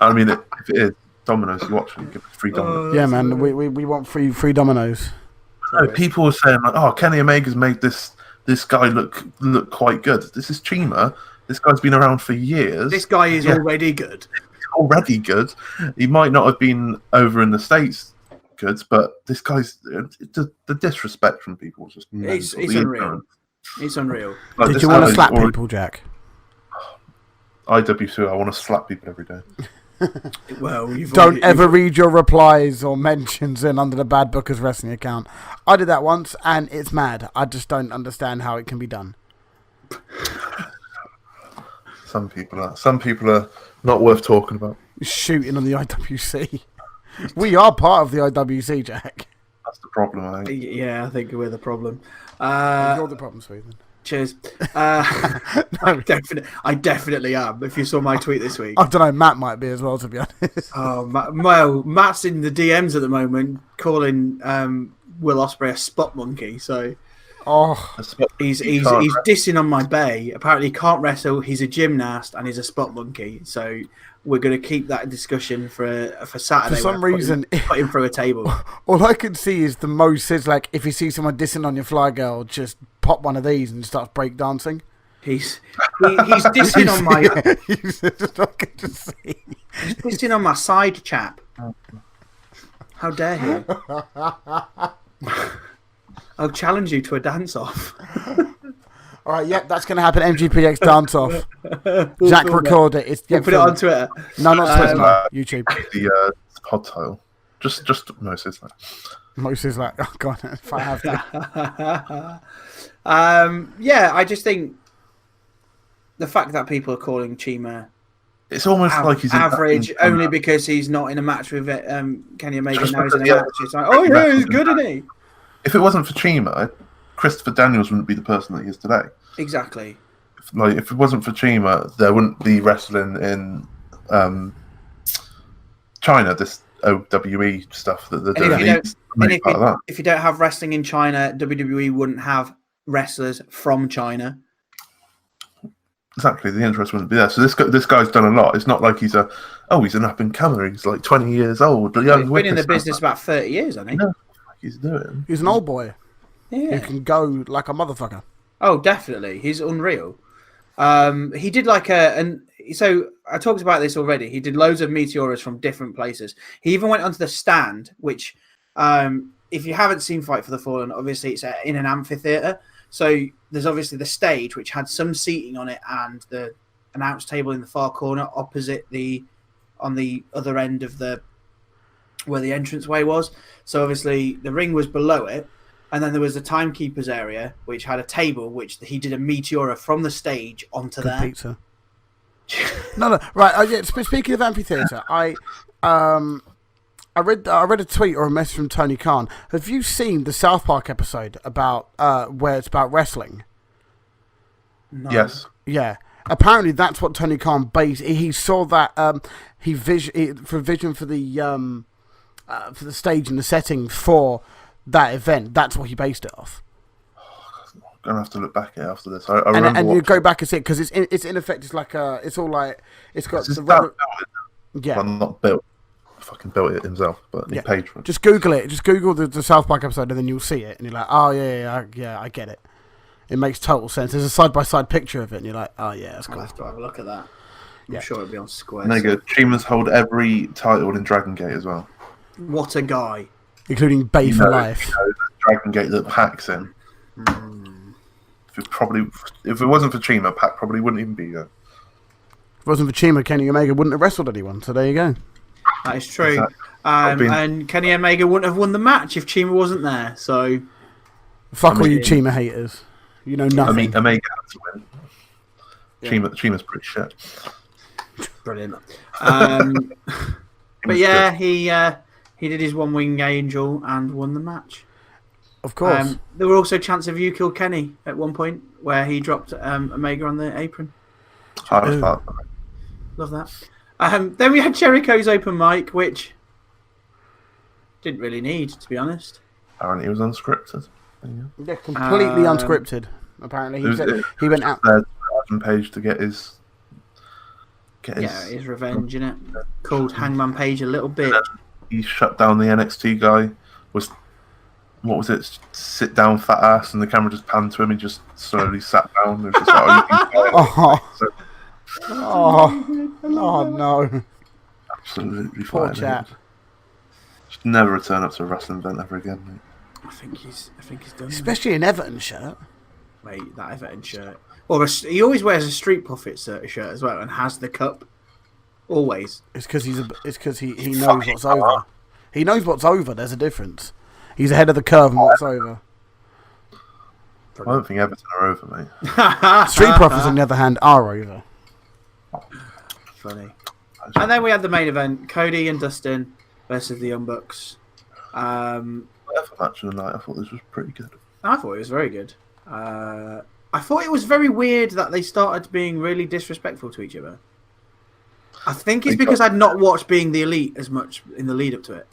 I mean, if it is Domino's, you watch it, give us free Domino's. Yeah, man. We want free Domino's. No, people were saying like, "Oh, Kenny Omega's made this guy look quite good." This is Chima. This guy's been around for years. This guy is already good. Already good. He might not have been over in the States good, but this guy's the disrespect from people is just It's mental. unreal. It's unreal. Like, Did you want to slap people, Jack? IWC, I want to slap people every day. Well, Don't ever read your replies or mentions in under the Bad Bookers Wrestling account. I did that once, and it's mad. I just don't understand how it can be done. Some people are not worth talking about. Shooting on the IWC. We are part of the IWC, Jack. That's the problem, I think. Yeah, I think we're the problem. You're the problem, Sweden. Cheers. I definitely am. If you saw my tweet this week. I don't know, Matt might be as well, to be honest. Oh, well, Matt's in the DMs at the moment calling Will Ospreay a spot monkey. So he's dissing on my bay. Apparently he can't wrestle, he's a gymnast, and he's a spot monkey. So we're going to keep that discussion for Saturday. For some reason, put him through a table. All I can see is the Mo SZYSLACK, if you see someone dissing on your fly girl, just pop one of these and starts breakdancing. He's dissing on my. He's dissing on my side chap. How dare he? I'll challenge you to a dance off. All right, yep, that's going to happen. MGPX dance off. Jack, record it. We'll put it on Twitter. No, not Twitter. YouTube. The pod title. Just Mo SZYSLACK. Mo SZYSLACK. Oh god, if I have that. Yeah, I just think the fact that people are calling Chima, it's almost like he's average only because he's not in a match with Kenny Omega. Now he's in a match. It's like, oh yeah, he's good, isn't he? If it wasn't for Chima, Christopher Daniels wouldn't be the person that he is today. Exactly. If it wasn't for Chima, there wouldn't be wrestling in China. This OWE stuff that they're doing. If you don't have wrestling in China, WWE wouldn't have wrestlers from China. Exactly, the interest wouldn't be there. So this guy's done a lot. It's not like he's an up and comer. He's like 20 years old. He's been in the business about 30 years, I think. No, he's doing. He's an old boy. Yeah. He can go like a motherfucker. Oh, definitely. He's unreal. He did so I talked about this already. He did loads of meteoras from different places. He even went onto the stand, which, if you haven't seen Fight for the Fallen, obviously it's in an amphitheater. So there's obviously the stage, which had some seating on it, and the announce table in the far corner opposite on the other end of where the entranceway was. So obviously the ring was below it. And then there was the timekeepers area, which had a table, which he did a meteora from the stage onto Good there. Pizza. No, right. Yeah, speaking of amphitheater, I read a tweet or a message from Tony Khan. Have you seen the South Park episode about where it's about wrestling? No. Yes. Yeah. Apparently, that's what Tony Khan based. He saw that vision for the stage and the setting for that event. That's what he based it off. I'm gonna have to look back at it after this. I remember and you go back and see it because it's in effect. It's like it's all like it's got the yeah. Well, not built. Fucking built it himself, but he paid for it. Just Google it. Just Google the South Park episode, and then you'll see it, and you're like, oh yeah, I get it. It makes total sense. There's a side-by-side picture of it, and you're like, oh yeah, that's cool. I'll have to have a look at that. I'm sure it'll be on Square. And there you go. Chima's hold every title in Dragon Gate as well. What a guy. Including Bay for Life. The Dragon Gate that Pac's in. If it wasn't for Chima, Pac probably wouldn't even be there. If it wasn't for Chima, Kenny Omega wouldn't have wrestled anyone. So there you go. That is true. Exactly. And Kenny Omega wouldn't have won the match if Chima wasn't there. So fuck all you Chima haters. You know nothing. Omega had to win. Yeah. Chima's pretty shit. Brilliant. But yeah, he did his one wing angel and won the match. Of course. There were also chants of "You Killed Kenny" at one point where he dropped Omega on the apron. Love that. Then we had Jericho's open mic, which didn't really need, to be honest. Apparently, it was unscripted. Yeah, completely unscripted. Apparently, he went out there Page to get his revenge in it. Called Hangman Page a little bit. He shut down the NXT guy. What was it? Sit down, fat ass, and the camera just panned to him. He just slowly sat down. It was just like, oh no! Absolutely Poor fine. chap. never return up to a wrestling event ever again, mate. I think he's done. Especially an Everton shirt. Mate, that Everton shirt. Or he always wears a Street Profits shirt as well, and has the cup. Always. It's because he knows what's over. He knows what's over. There's a difference. He's ahead of the curve and what's over. I don't think Everton are over, mate. Street Profits, on the other hand, are over. Funny. And then we had the main event: Cody and Dustin versus the Young Bucks. Whatever match of the night, I thought this was pretty good. I thought it was very good. I thought it was very weird that they started being really disrespectful to each other. I think it's because I'd not watched Being the Elite as much in the lead up to it.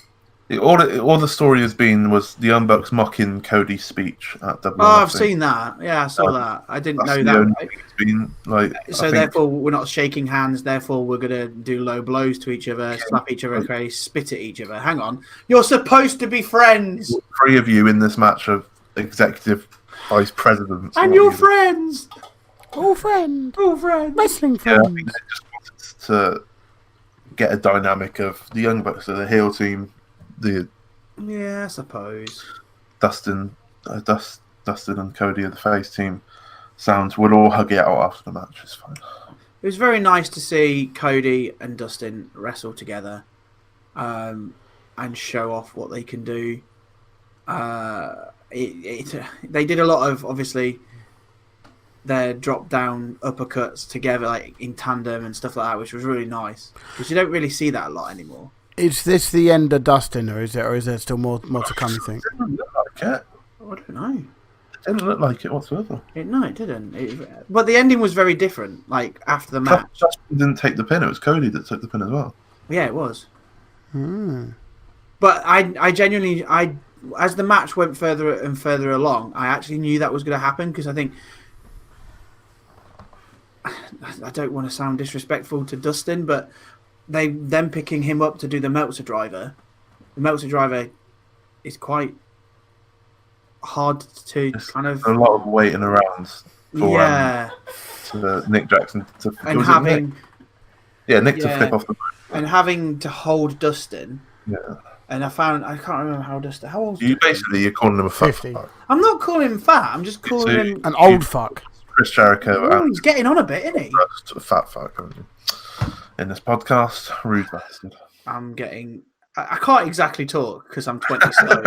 All the story has been was the Young Bucks mocking Cody's speech at WNBA. Oh, I've seen that. Yeah, I saw that. I didn't know that. Right? It's been, like, so therefore, we're not shaking hands. Therefore, we're gonna do low blows to each other, slap each other in the face, spit at each other. Hang on, you're supposed to be friends. 3 of you in this match are executive vice presidents, and you're friends. All friend. Wrestling Yeah, I friends. think they just wanted to get a dynamic of the Young Bucks, so the heel team. Yeah, I suppose Dustin and Cody are the face team. We'll all hug it out after the match. It's fine. It was very nice to see Cody and Dustin wrestle together, and show off what they can do. They did a lot of, obviously, their drop down uppercuts together, like in tandem and stuff like that, which was really nice because you don't really see that a lot anymore. Is this the end of Dustin, or is there still more to come, you think? It didn't look like it. I don't know. It didn't look like it whatsoever. No, it didn't. But the ending was very different. Like after the match, Dustin didn't take the pin. It was Cody that took the pin as well. Yeah, it was. But I genuinely, as the match went further and further along, I actually knew that was going to happen because I think I don't want to sound disrespectful to Dustin, but them picking him up to do the Meltzer driver. The Meltzer driver is quite hard to kind of a lot of waiting around for to Nick Jackson to and having Nick to flip off the and having to hold Dustin. Yeah. And I can't remember how Dustin. How old? You're calling him a fat 50. fuck. I'm not calling him fat. I'm just calling him an old fuck. Chris Jericho. He's getting on a bit, isn't he? A fat fuck. In this podcast, rude bastard. I can't exactly talk because I'm 27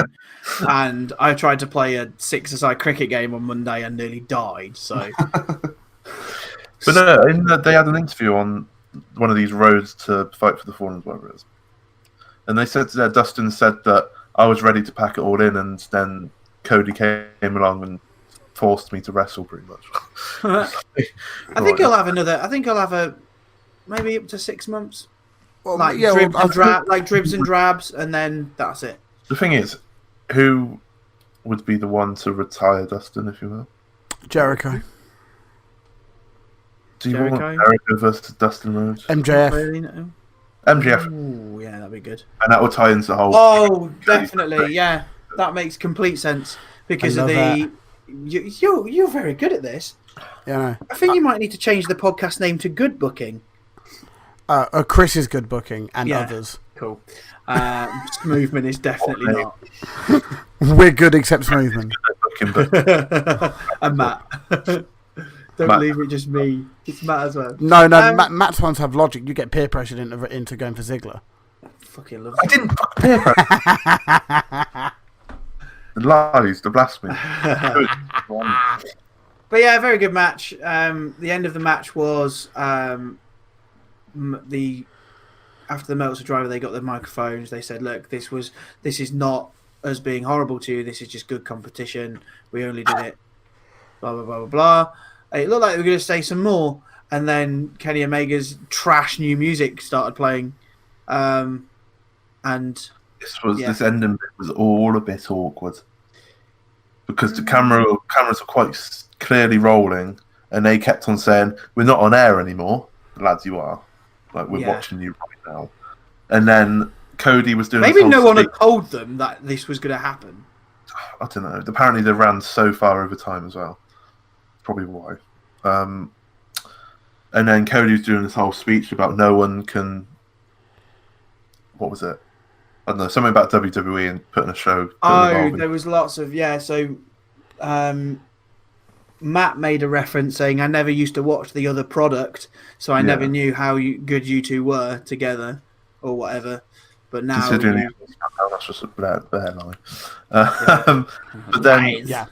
and I tried to play a 6-a-side cricket game on Monday and nearly died. So, but no, they had an interview on one of these roads to fight for the Fallen, whatever it is, and they said that Dustin said that I was ready to pack it all in, and then Cody came along and forced me to wrestle, pretty much. I think I'll have maybe up to 6 months. Well, dribs and drabs, and then that's it. The thing is, who would be the one to retire Dustin, if you will? Jericho. Do you want Jericho versus Dustin Rhodes? MJF. Really, no? MJF. Ooh, yeah, that'd be good. And that will tie into the whole... Oh, definitely, yeah. That makes complete sense because of the... You're very good at this. Yeah, I think you might need to change the podcast name to Good Booking. Chris is good booking, and others. Cool. Smoothman is definitely not. We're good except Smoothman. And Matt. Don't leave it just me. It's Matt as well. No, Matt's ones have logic. You get peer pressured into going for Ziggler. Fucking love I didn't peer pressure. The lies, the blasphemy. But yeah, very good match. The end of the match was after the Meltzer driver, they got the microphones. They said, "Look, this is not us being horrible to you. This is just good competition. We only did it." Blah blah blah blah blah. It looked like they were going to say some more, and then Kenny Omega's trash new music started playing, and this ending bit was all a bit awkward because the cameras were quite clearly rolling, and they kept on saying, "We're not on air anymore, lads. You are. Like we're watching you right now." And then Cody was doing. Maybe no one had told them that this was going to happen. I don't know. Apparently, they ran so far over time as well. Probably why. And then Cody was doing this whole speech about no one can. What was it? don't know, something about WWE and putting a show. There was lots of So, Matt made a reference saying, "I never used to watch the other product, so I never knew how good you two were together, or whatever." But now, considering that's just a bad line. But then he was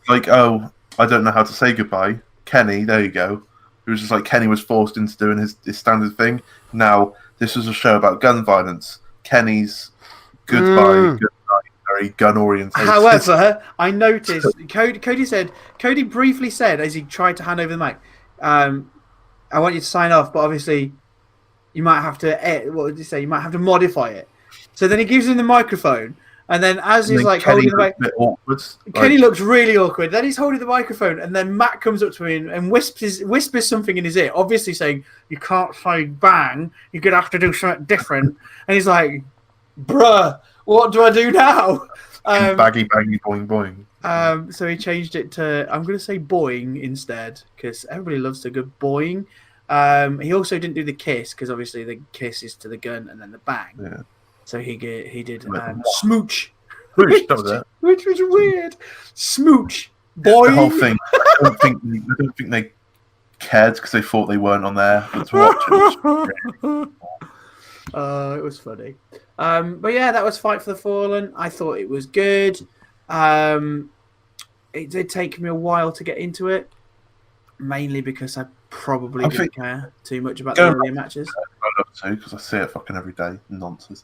like, "Oh, I don't know how to say goodbye." Kenny, there you go. It was just like Kenny was forced into doing his standard thing. Now this was a show about gun violence. Kenny's goodbye, very gun oriented. However, I noticed Cody briefly said as he tried to hand over the mic, "I want you to sign off, but obviously you might have to. What did he say? You might have to modify it." So then he gives him the microphone, and then as he's like holding the mic, Kenny looks really awkward. Then he's holding the microphone, and then Matt comes up to him and whispers something in his ear, obviously saying, "You can't say bang. You're gonna have to do something different." And he's like, "Bruh, what do I do now?" Baggy, boing, boing. So he changed it to, I'm going to say boing instead, because everybody loves a good boing. He also didn't do the kiss, because obviously the kiss is to the gun and then the bang. Yeah. So he did smooch. Smooch, that was it. Which was weird. Smooch. Boing. The whole thing. I don't think they cared because they thought they weren't on there to watch it. It was funny. But yeah, that was Fight for the Fallen. I thought it was good. It did take me a while to get into it, mainly because I probably didn't care too much about the earlier matches. I love to because I see it fucking every day. Nonsense.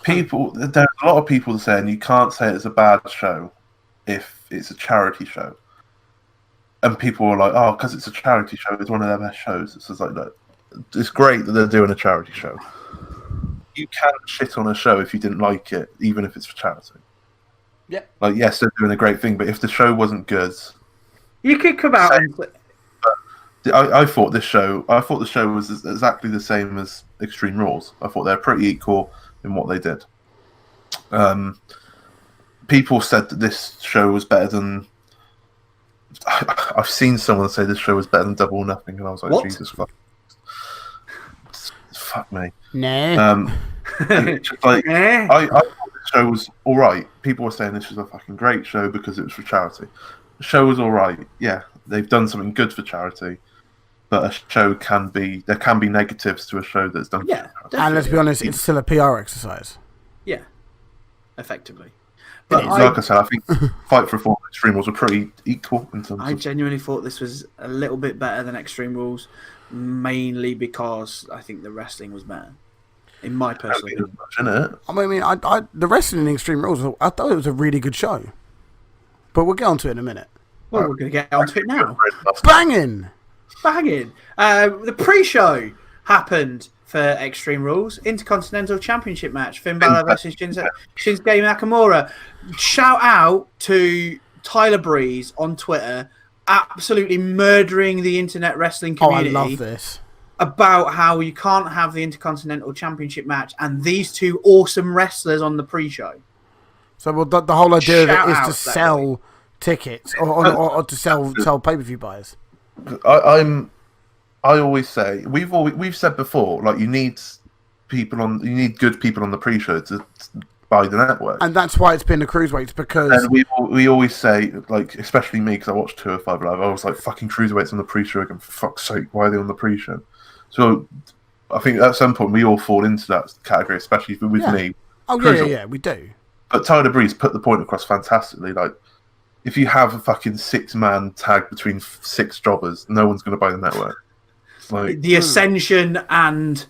There's a lot of people saying you can't say it's a bad show if it's a charity show, and people are like, "Oh, because it's a charity show, it's one of their best shows." It's just like, look, it's great that they're doing a charity show. You can't shit on a show if you didn't like it, even if it's for charity. Yeah. Like, yes, they're doing a great thing, but if the show wasn't good, you could come out and. I thought the show was exactly the same as Extreme Rules. I thought they're pretty equal in what they did. People said that this show was better than. I've seen someone say this show was better than Double or Nothing, and I was like, what? Jesus fuck. Fuck me. No. Just like, I thought the show was all right. People were saying this was a fucking great show because it was for charity. The show was all right. Yeah, they've done something good for charity, but a show there can be negatives to a show that's done. Yeah, for charity. And let's be honest, it's still a PR exercise. Yeah, effectively. But like I said, I think Fight for a Fallen and Extreme Rules were pretty equal in terms. I genuinely thought this was a little bit better than Extreme Rules, mainly because I think the wrestling was better. In my personal opinion. I mean, the wrestling in Extreme Rules, I thought it was a really good show. But we'll get onto it in a minute. Well, we're going to get onto it now. Banging! The pre-show happened for Extreme Rules. Intercontinental Championship match. Finn Balor versus Shinsuke Nakamura. Shout out to Tyler Breeze on Twitter, absolutely murdering the internet wrestling community. Oh, I love this. About how you can't have the Intercontinental Championship match and these two awesome wrestlers on the pre-show. So the whole idea of it is to sell tickets or to sell pay-per-view buyers. I always say we've said before, like you need good people on the pre-show to buy the network, and that's why it's been the cruiserweights because. And we always say, like, especially me because I watched 205 Live, I was like, fucking cruiserweights on the pre-show again. For fuck's sake, why are they on the pre-show? So I think at some point we all fall into that category, especially with me. Oh yeah, we do. But Tyler Breeze put the point across fantastically. Like, if you have a fucking 6-man tag between 6 jobbers, no one's going to buy the network. Like, the Ascension and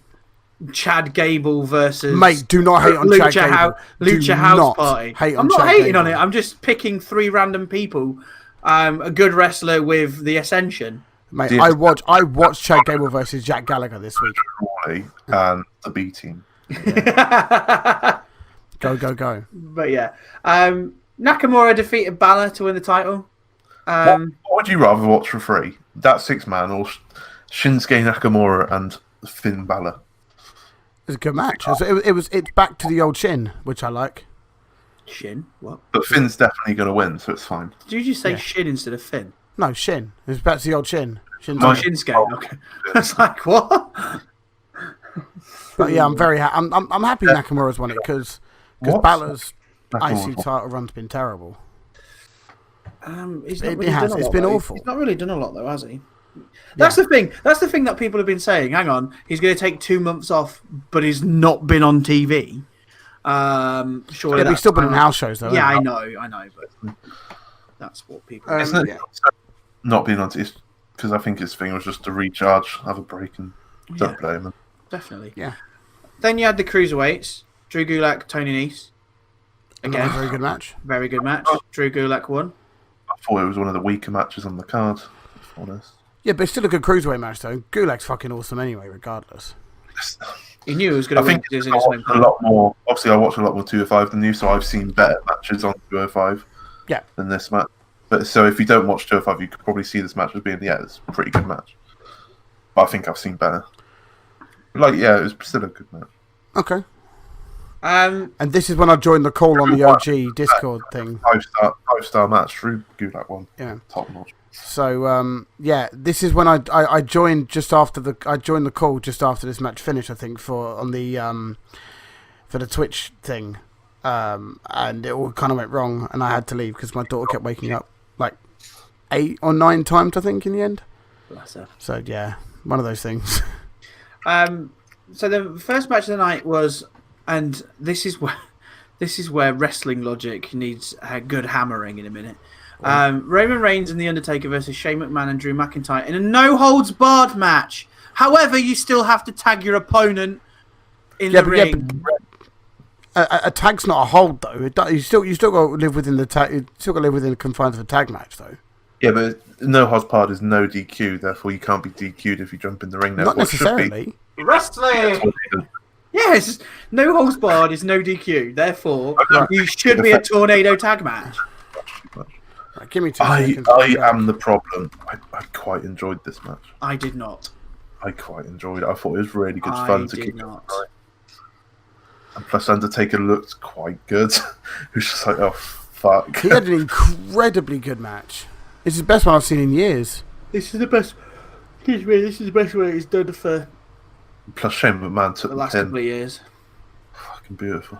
Chad Gable versus. Mate, do not hate on Chad Gable. Lucha House Party. I'm not hating on it. I'm just picking 3 random people. A good wrestler with the Ascension. Mate, I watched Chad Gable versus Jack Gallagher this week. And the B team. Yeah. Go. But yeah. Nakamura defeated Balor to win the title. What would you rather watch for free? That 6-man or Shinsuke Nakamura and Finn Balor? It was a good match. It's back to the old Shin, which I like. Shin? What? But Finn's definitely going to win, so it's fine. Did you just say Shin instead of Finn? No, Shin. It's back to the old Shin. Shinsuke. Okay. I was like, what? But yeah, I'm very I'm happy Nakamura's won it because What? Balor's Nakamura's IC won. title run's been terrible. He's not really has. done a It's lot, been though. awful. He's not really done a lot though, has he? That's the thing. That's the thing that people have been saying. Hang on, he's going to take 2 months off, but he's not been on TV. Surely Yeah, but he's still been in house shows though. Yeah, hasn't I know, but that's what people. Isn't it not being on TV? Because I think his thing was just to recharge, have a break, and don't blame him. Definitely. Yeah. Then you had the cruiserweights: Drew Gulak, Tony Nese. he? Again, Very good match. very good match. Drew Gulak won. I thought it was one of the weaker matches on the card. To be honest. Yeah, but it's still a good cruiserweight match though. Gulak's fucking awesome anyway, regardless. He knew he was going I to win think because I in his home watched a country. lot more. Obviously, I watched a lot more 205 than you, so I've seen better matches on 205 Yeah. than this match. But so if you don't watch 205, you could probably see this match as being it's a pretty good match. But I think I've seen better. Like it was still a good match. Okay. Um, And this is when I joined the call on the OG Discord thing. Five-star match. Drew Gulak won. Yeah. Top notch. So this is when I joined just after I joined the call just after this match finished. I think for the Twitch thing, and it all kind of went wrong, and I had to leave because my daughter kept waking up like 8 or 9 times. I think in the end. bless her. So yeah, one of those things. So the first match of the night was, and this is where wrestling logic needs a good hammering in a minute. Roman Reigns and The Undertaker versus Shane McMahon and Drew McIntyre in a no-holds-barred match. However, you still have to tag your opponent in the ring. A tag's not a hold though. You still got to live within the tag. You still got to live within the confines of a tag match though. Yeah, but no hosbard is no DQ. Therefore, you can't be DQ'd if you jump in the ring. Not necessarily. Wrestling! Yes, no holds barred is no DQ. Therefore, you should be a tornado tag match. Right, give me 2 I seconds. am the problem. I quite enjoyed this match. I did not. I quite enjoyed it. I thought it was really good fun to did kick not. off. And plus, Undertaker looked quite good. It was just like, oh fuck. He had an incredibly good match. It's the best one I've seen in years. This is the best. Excuse me. This is the best way it's done for Plus, Shane McMahon took the the last pin. couple of years. Fucking beautiful.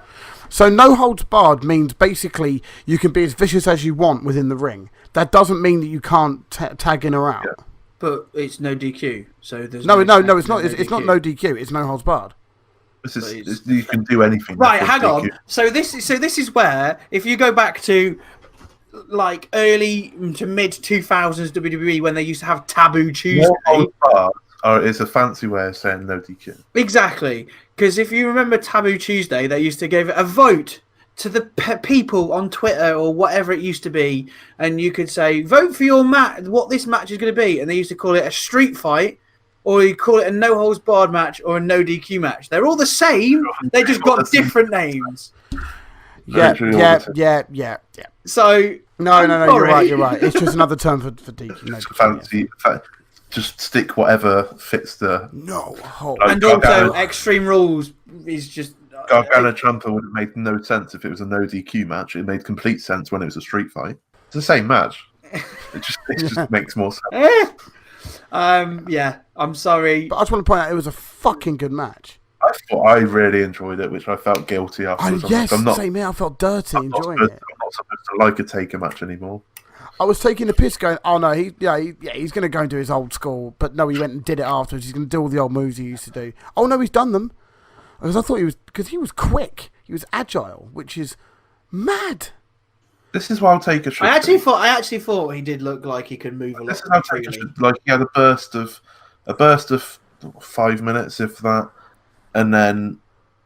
So no holds barred means basically you can be as vicious as you want within the ring. That doesn't mean that you can't tag in or out. Yeah. But it's no DQ. So there's No, it's DQ. not. It's not no DQ. It's no holds barred. You can do anything. Right, before hang on. DQ. So this is where, if you go back to like early to mid 2000s WWE when they used to have Taboo Tuesday. No holds barred is a fancy way of saying no DQ. Exactly, because if you remember Taboo Tuesday, they used to give a vote to the people on Twitter or whatever it used to be, and you could say vote for your match, what this match is going to be, and they used to call it a street fight, or you call it a no holds barred match or a no DQ match. They're all the same. They just got different names. Yeah. So No, sorry. you're right. It's just another term for DQ. No It's a DQ, fancy. Just stick whatever fits the. No hold. Like, And also, Gargano, Extreme Rules is just. Gargano Ciampa would have made no sense if it was a no DQ match. It made complete sense when it was a street fight. It's the same match. It just makes more sense. Yeah, I'm sorry. But I just want to point out it was a fucking good match. I really enjoyed it, which I felt guilty after. Yes, I'm not, same here. I felt dirty I'm not enjoying supposed- it. I'm not supposed to like a Taker match anymore. I was taking the piss going, oh no, he's going to go and do his old school. But no, he went and did it afterwards. He's going to do all the old moves he used to do. Oh no, he's done them. Because I thought because he was quick. He was agile, which is mad. This is why Taker should. I actually thought he did look like he could move a lot. This is how Taker should. Like he had a burst of 5 minutes, if that, and then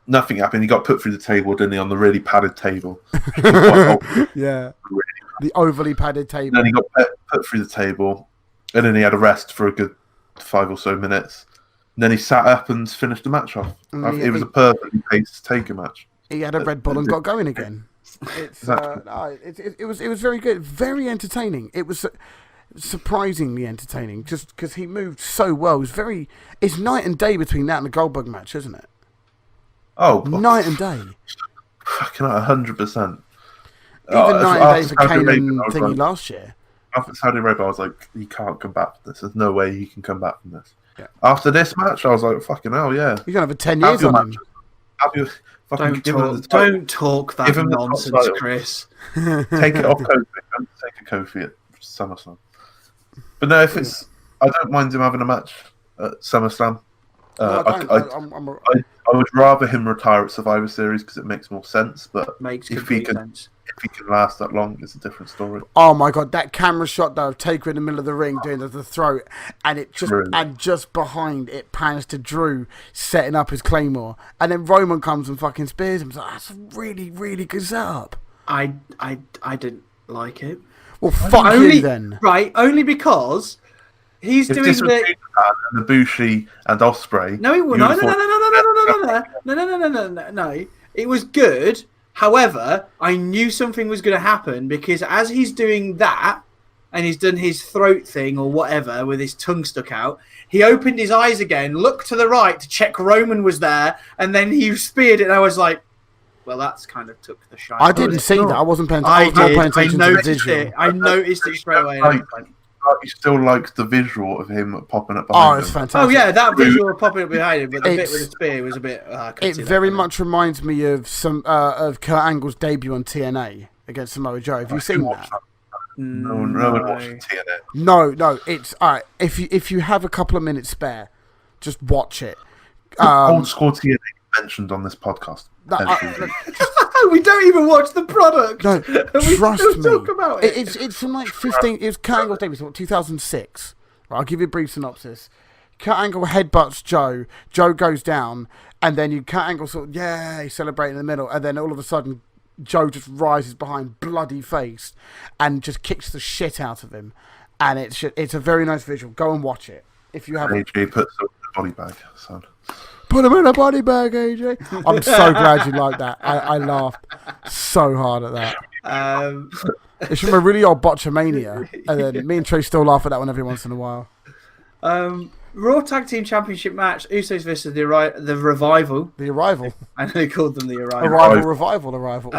nothing happened. He got put through the table, didn't he, on the really padded table? Yeah. The overly padded table. And then he got put through the table, and then he had a rest for a good 5 or so minutes. And then he sat up and finished the match off. It was a perfectly paced Taker match. He had a Red Bull and got going again. It was very good, very entertaining. It was surprisingly entertaining, just because he moved so well. It's night and day between that and the Goldberg match, isn't it? Oh, Night and day. Fucking 100%. Even night and day for Saudi Kane Arabia, and I was thingy like- last year. After Saudi Arabia, I was like, he can't come back from this. There's no way he can come back from this. After this match, I was like, fucking hell, yeah. You're gonna have 10 years on him. Have your fucking Don't talk that nonsense, Chris. Take it off Kofi. Don't take a Kofi at SummerSlam. But no, if it's, I don't mind him having a match at SummerSlam. I would rather him retire at Survivor Series because it makes more sense. But if he can last that long, it's a different story. Oh my god, that camera shot though of Taker in the middle of the ring doing the throat, and it just behind it pans to Drew setting up his Claymore, and then Roman comes and fucking spears him. So that's a really, really good setup. I didn't like it. Well, fuck you then. Right, only because he's doing the Bushi and Ospreay. No, no. It was good. However, I knew something was going to happen because as he's doing that, and he's done his throat thing or whatever with his tongue stuck out, he opened his eyes again, looked to the right to check Roman was there, and then he speared it. And I was like, well, that's kind of took the shine. I didn't see that. I wasn't paying attention to the visual. I noticed it straight away. You still like the visual of him popping up behind him. Oh, it's fantastic. Oh, yeah, that visual of popping up behind him, but the bit with the spear was a bit... it very much reminds me of some of Kurt Angle's debut on TNA against Samoa Joe. Have you seen that? No one watched TNA. No, it's... All right, if you have a couple of minutes spare, just watch it. Old school TNA mentioned on this podcast. We don't even watch the product. No, trust me. Talk about it. It's from like 15. It was Kurt Angle's debut, 2006. Right, I'll give you a brief synopsis. Kurt Angle headbutts Joe. Joe goes down, and then Kurt Angle sort of he's celebrating in the middle, and then all of a sudden Joe just rises behind, bloody faced, and just kicks the shit out of him. And it's a very nice visual. Go and watch it if you haven't. AJ puts a body bag. Son. Put him in a body bag, AJ. I'm so glad you like that. I laughed so hard at that. It's from a really old Botchamania. And then me and Trey still laugh at that one every once in a while. Raw Tag Team Championship match, Usos versus the Revival. The Arrival. I know they called them the Arrival. Arrival.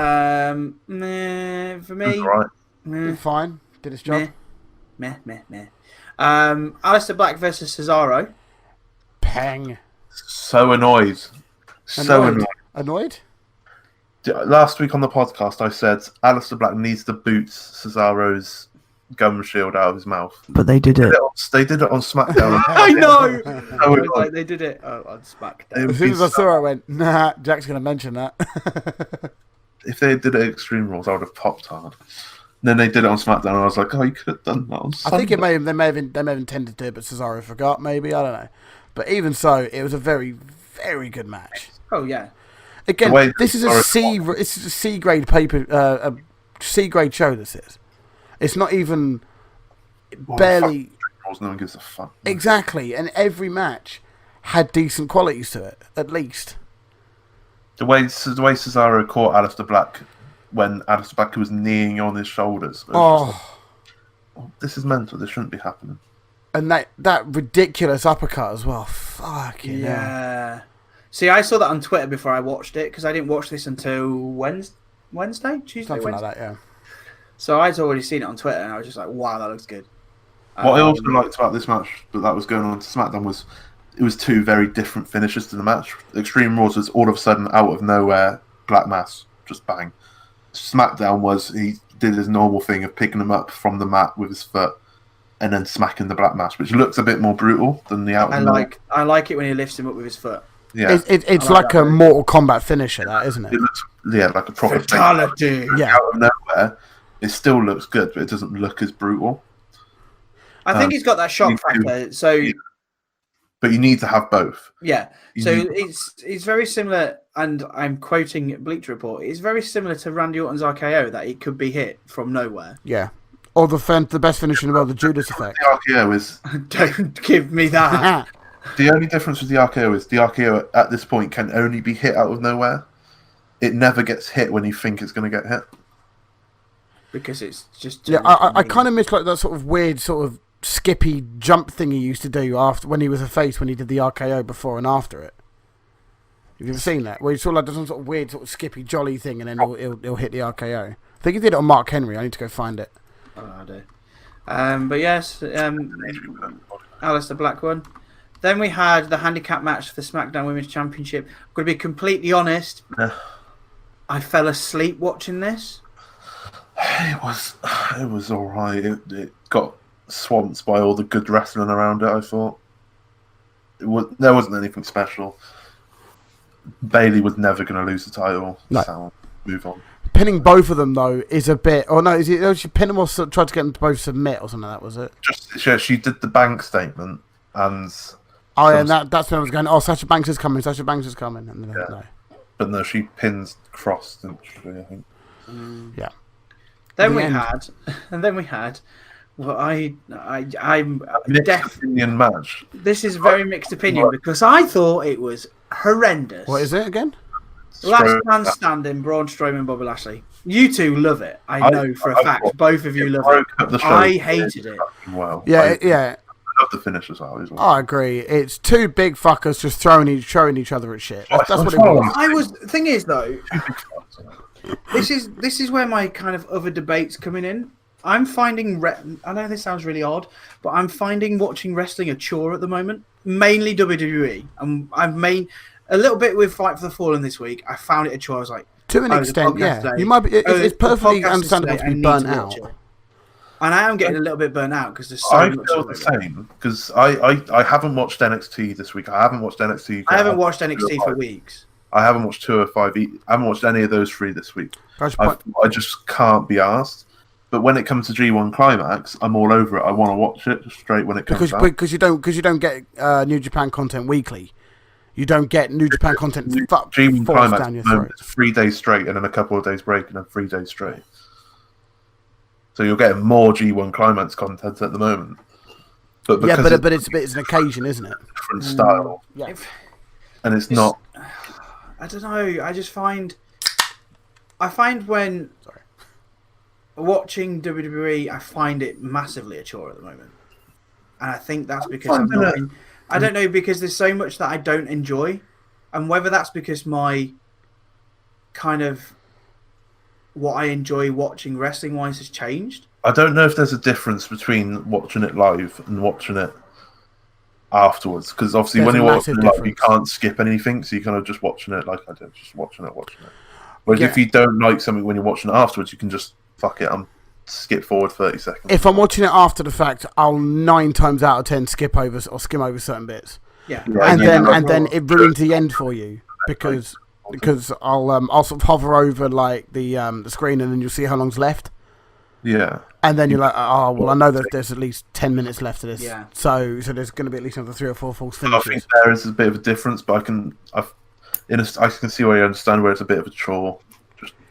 For me, fine. Did its job. Meh. Aleister Black versus Cesaro. Pang. So annoyed. Annoyed? Last week on the podcast, I said Aleister Black needs to boot Cesaro's gum shield out of his mouth. But they did it. They did it on SmackDown. I know! They did it on SmackDown. As soon as I saw it, I went, nah, Jack's going to mention that. If they did it at Extreme Rules, I would have popped hard. Then they did it on SmackDown, and I was like, oh, you could have done that on Sunday. I think they may have intended to do it, but Cesaro forgot, maybe. I don't know. But even so, it was a very, very good match. Oh, yeah. Again, this is a C grade paper, a C grade show. This is. It's not even barely. No one gives a fuck. Exactly, and every match had decent qualities to it, at least. The way Cesaro caught Aleister Black when Aleister Black was kneeing on his shoulders. This is mental. This shouldn't be happening. And that ridiculous uppercut as well. Fucking yeah. See, I saw that on Twitter before I watched it because I didn't watch this until Tuesday, something Wednesday. Like that, yeah. So I'd already seen it on Twitter, and I was just like, "Wow, that looks good." What I also liked about this match, but that was going on to SmackDown, was it was two very different finishes to the match. Extreme Rules was all of a sudden out of nowhere, Black Mass, just bang. SmackDown was he did his normal thing of picking him up from the mat with his foot and then smacking the Black Mass, which looks a bit more brutal than the out. I like it when he lifts him up with his foot. Yeah, it's like a Mortal Kombat finisher, that isn't it? It looks, like a proper fatality. Yeah, out of nowhere, it still looks good, but it doesn't look as brutal. I think he's got that shock factor. But you need to have both. Yeah. It's very similar, and I'm quoting Bleacher Report. It's very similar to Randy Orton's RKO that it could be hit from nowhere. Yeah. Or the best finish in the world, the Judas effect. The RKO is. Don't give me that. The only difference with the RKO is the RKO at this point can only be hit out of nowhere. It never gets hit when you think it's going to get hit. Because it's just. Yeah, I kind of miss like that sort of weird sort of skippy jump thing he used to do after when he was a face when he did the RKO before and after it. Have you ever seen that? Where he sort of like does some sort of weird sort of skippy jolly thing and then he'll hit the RKO. I think he did it on Mark Henry. I need to go find it. Oh, I do. But yes, Aleister Black won. Then we had the handicap match for the SmackDown Women's Championship. I'm going to be completely honest. I fell asleep watching this. It was all right. It got swamped by all the good wrestling around it. I thought there wasn't anything special. Bailey was never going to lose the title. No. So move on. Pinning both of them though is a bit. Oh no, is it? She pinned them or tried to get them to both submit or something. That was it. She did the bank statement and. Oh yeah, and that's when I was going. Oh, Sasha Banks is coming. Sasha Banks is coming. And then, no. But no, she pins Cross, didn't she? I think. Yeah. Then we had. Well, I'm mixed opinion match. This is very mixed opinion because I thought it was horrendous. What is it again? Last Man Standing, Braun Strowman, Bobby Lashley. You two love it. I know for a fact. Both of you love it. I hated it. Well, yeah. I love the finish as well. I agree. It's two big fuckers just throwing each other at shit. That's what it was. The thing is though, this is where my kind of other debate's coming in. I'm finding I know this sounds really odd, but I'm finding watching wrestling a chore at the moment. Mainly WWE. I've made a little bit with Fight for the Fallen this week. I found it a chore. I was like, to an extent, yeah. Today. You might be. It's perfectly understandable to be burnt out. And I am getting a little bit burnt out because there's so much. I feel the same because I haven't watched NXT this week. I haven't watched NXT. I haven't watched NXT for weeks. I haven't watched 205. I haven't watched any of those three this week. I just can't be asked. But when it comes to G1 Climax, I'm all over it. I want to watch it straight when it comes out. Because you don't get New Japan content weekly. You don't get New Japan content G1 Climax down your throat. 3 days straight and then a couple of days break and then 3 days straight. So you're getting more G1 Climax content at the moment. But it's an occasion, isn't it? Different style. Yeah. And it's not. I don't know. I find when watching WWE, I find it massively a chore at the moment, and I think that's because I don't know, because there's so much that I don't enjoy, and whether that's because my kind of what I enjoy watching wrestling wise has changed. I don't know if there's a difference between watching it live and watching it afterwards, because obviously when you're watching it live, you can't skip anything, so you're kind of just watching it like I did, just watching it. Whereas if you don't like something when you're watching it afterwards, you can just fuck it, skip forward 30 seconds. If I'm watching it after the fact, I'll 9 times out of 10 skip over or skim over certain bits. Yeah, and then it ruins the end for you because I'll sort of hover over like the screen and then you'll see how long's left. Yeah. And then you're like, oh well, I know that there's at least 10 minutes left of this. Yeah. So there's going to be at least another 3 or 4 false finishes. I think there is a bit of a difference, but I can see where you understand where it's a bit of a chore.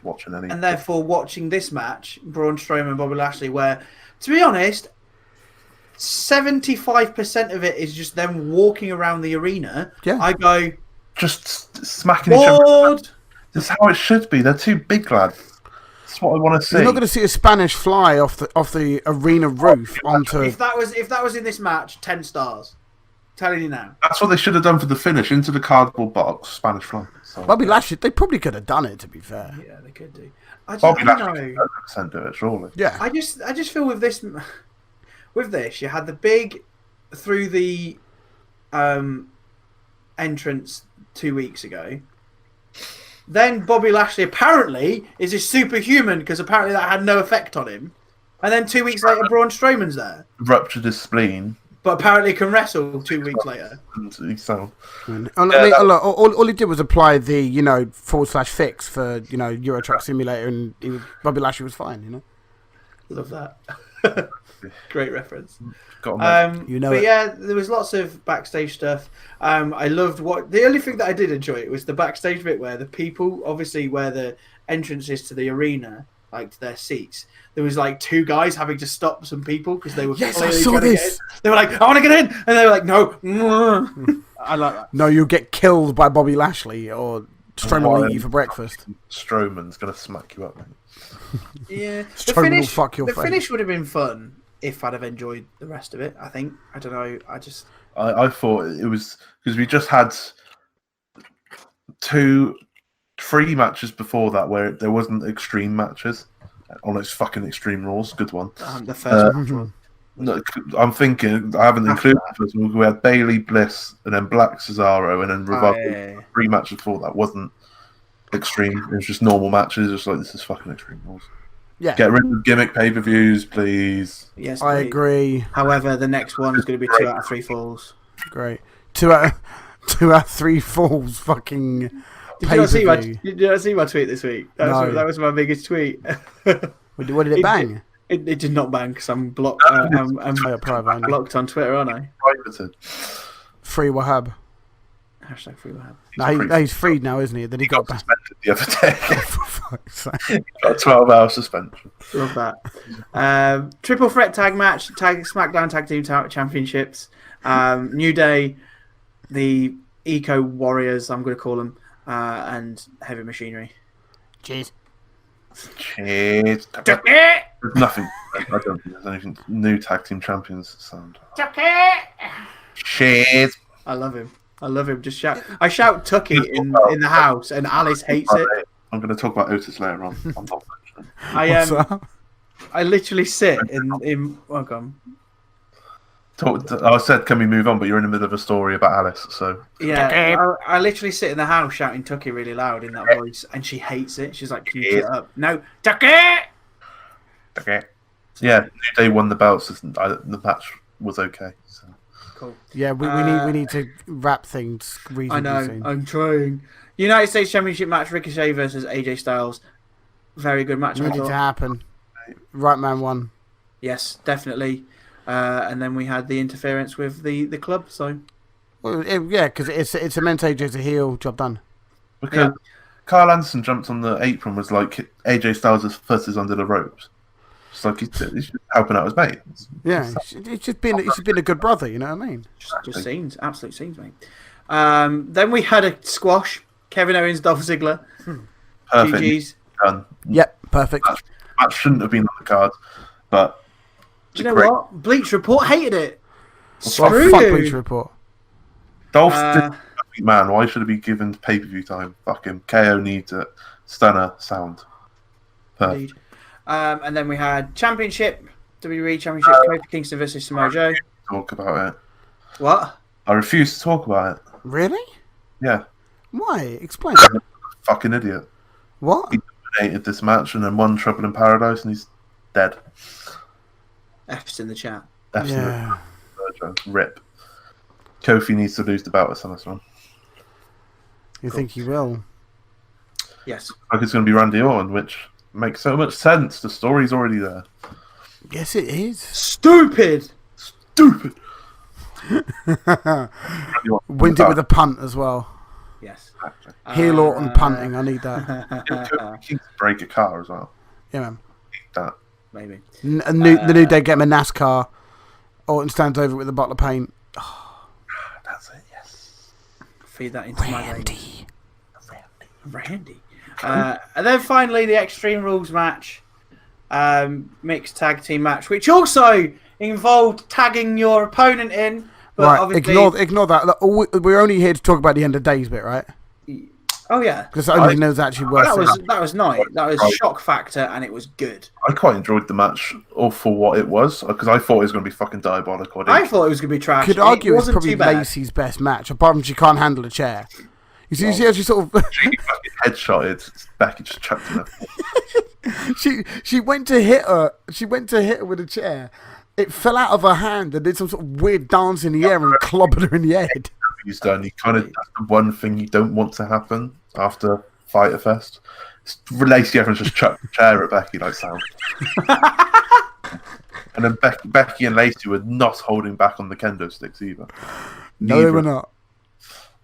Watching any, and therefore watching this match, Braun Strowman and Bobby Lashley, where, to be honest, 75% of it is just them walking around the arena. Yeah. I go, just smacking each other. This is how it should be. They're two big lads. That's what I want to see. You're not going to see a Spanish fly off the arena roof onto. If that was in this match, 10 stars. Telling you now. That's what they should have done for the finish. Into the cardboard box, Spanish fly. So, Bobby Lashley, they probably could have done it, to be fair. Yeah, they could do. Bobby Lashley 100% do it, surely. Yeah. I just feel with this, you had the big through the entrance 2 weeks ago. Then Bobby Lashley apparently is a superhuman because apparently that had no effect on him. And then 2 weeks later, Braun Strowman's there. Ruptured his spleen. But apparently can wrestle 2 weeks later. So, all he did was apply the, /fix for, Euro Truck Simulator, and Bobby Lashley was fine, Love that. Great reference. got him, but yeah, there was lots of backstage stuff. I loved the only thing that I did enjoy was the backstage bit where the people, obviously where the entrance is to the arena, like to their seats, there was like 2 guys having to stop some people because they were yes, I saw this. They were like, I want to get in, and they were like, no. I like that. No, you'll get killed by Bobby Lashley or Strowman will eat you for breakfast. Strowman's gonna smack you up, mate. Yeah, Strowman will fuck your face. face. The finish would have been fun if I'd have enjoyed the rest of it. I think. I don't know. I thought it was because we just had 3 matches before that where there wasn't extreme matches on its fucking Extreme Rules. Good one. The first one. No, I'm thinking I haven't included the first one. We had Bailey, Bliss, and then Black Cesaro, and then Revival. yeah. 3 matches before that wasn't extreme. It was just normal matches. Just like, this is fucking extreme rules. Yeah. Get rid of gimmick pay-per-views, please. Yes, I please. agree. However, the next one is going to be 2 out of 3 falls. Great. 2 out of 3 falls. Fucking. Did you not see my tweet this week? That was my biggest tweet. What did it bang? It did not bang because I'm blocked. I'm blocked on Twitter, aren't I? Privated. Free Wahab. Hashtag free Wahab. No, he's freed now, isn't he? Then he got back. Suspended the other day. For fuck's sake. He got a 12-hour suspension. Love that. Triple threat tag match, SmackDown Tag Team Championships. New Day, the Eco Warriors, I'm going to call them, and Heavy Machinery. Cheers. Cheers. There's nothing. I don't think there's anything new tag team champions sound. Cheers. I love him. Just shout. I shout Tucky in the house, and Alice hates it. I'm going to talk about Otis later on. I'm not I literally sit in. Oh, God. I said, can we move on? But you're in the middle of a story about Alice, so yeah. I literally sit in the house shouting Tucky really loud in that voice, and she hates it. She's like, "Can you shut up?" No, Tucky. Okay. Yeah, New Day won the belts. The match was okay. So. Cool. Yeah, we need to wrap things reasonably I know. soon. I'm trying. United States Championship match: Ricochet versus AJ Styles. Very good match. Needed to happen. Right man won. Yes, definitely. And then we had the interference with the club. So, Well, yeah, because it cements AJ as a heel. Job done. Because Carl Anderson jumped on the apron, was like AJ Styles' foot is under the ropes. It's like he's just helping out his mate. Yeah, it's just been a good brother. You know what I mean? just scenes, absolute scenes, mate. Then we had a squash. Kevin Owens, Dolph Ziggler. Perfect. GG's. Done. Yep, perfect. That shouldn't have been on the card, but. Do you know what? Bleach Report hated it. Screw you. Fuck Bleach Report. Dolph man, why should it be given pay-per-view time? Fuck him. KO needs it. Stunner sound. Perfect. And then we had Championship, WWE Championship, Kofi Kingston versus Samoa Joe. Talk about it. What? I refuse to talk about it. Really? Yeah. Why? Explain. Fucking idiot. What? He dominated this match and then won Trouble in Paradise and he's dead. F's in the chat. F's Yeah. Rip. Kofi needs to lose the belt at SummerSlam. You think he will? Yes. Like it's going to be Randy Orton, which makes so much sense. The story's already there. Yes, it is. Stupid. Wins it with a punt as well. Yes. Heel Orton punting. I need that. Kofi can break a car as well. Yeah, man. Need that. Maybe. The New Day get him a NASCAR. Orton stands over it with a bottle of paint. That's it, yes. Feed that into my veins. Randy. And then finally the Extreme Rules match. Mixed tag team match, which also involved tagging your opponent in. But Right, obviously... ignore that. Look, we're only here to talk about the end of days bit, right? Oh yeah, because the only thing that was actually worth. That was nice. That was shock factor, and it was good. I quite enjoyed the match, all for what it was, because I thought it was going to be fucking diabolical. I thought it was going to be trash. Could argue it's probably too bad. Lacey's best match, apart from she can't handle a chair. You see how she sort of she fucking headshotted. Becky just chucked her. she went to hit her. She went to hit her with a chair. It fell out of her hand and did some sort of weird dance in the air and clobbered her in the head. He's done. He kind of that's the one thing you don't want to happen after Fighter Fest. Lacey Evans just chucked the chair at Becky like sound. And then Becky and Lacey were not holding back on the kendo sticks either. No, they were not.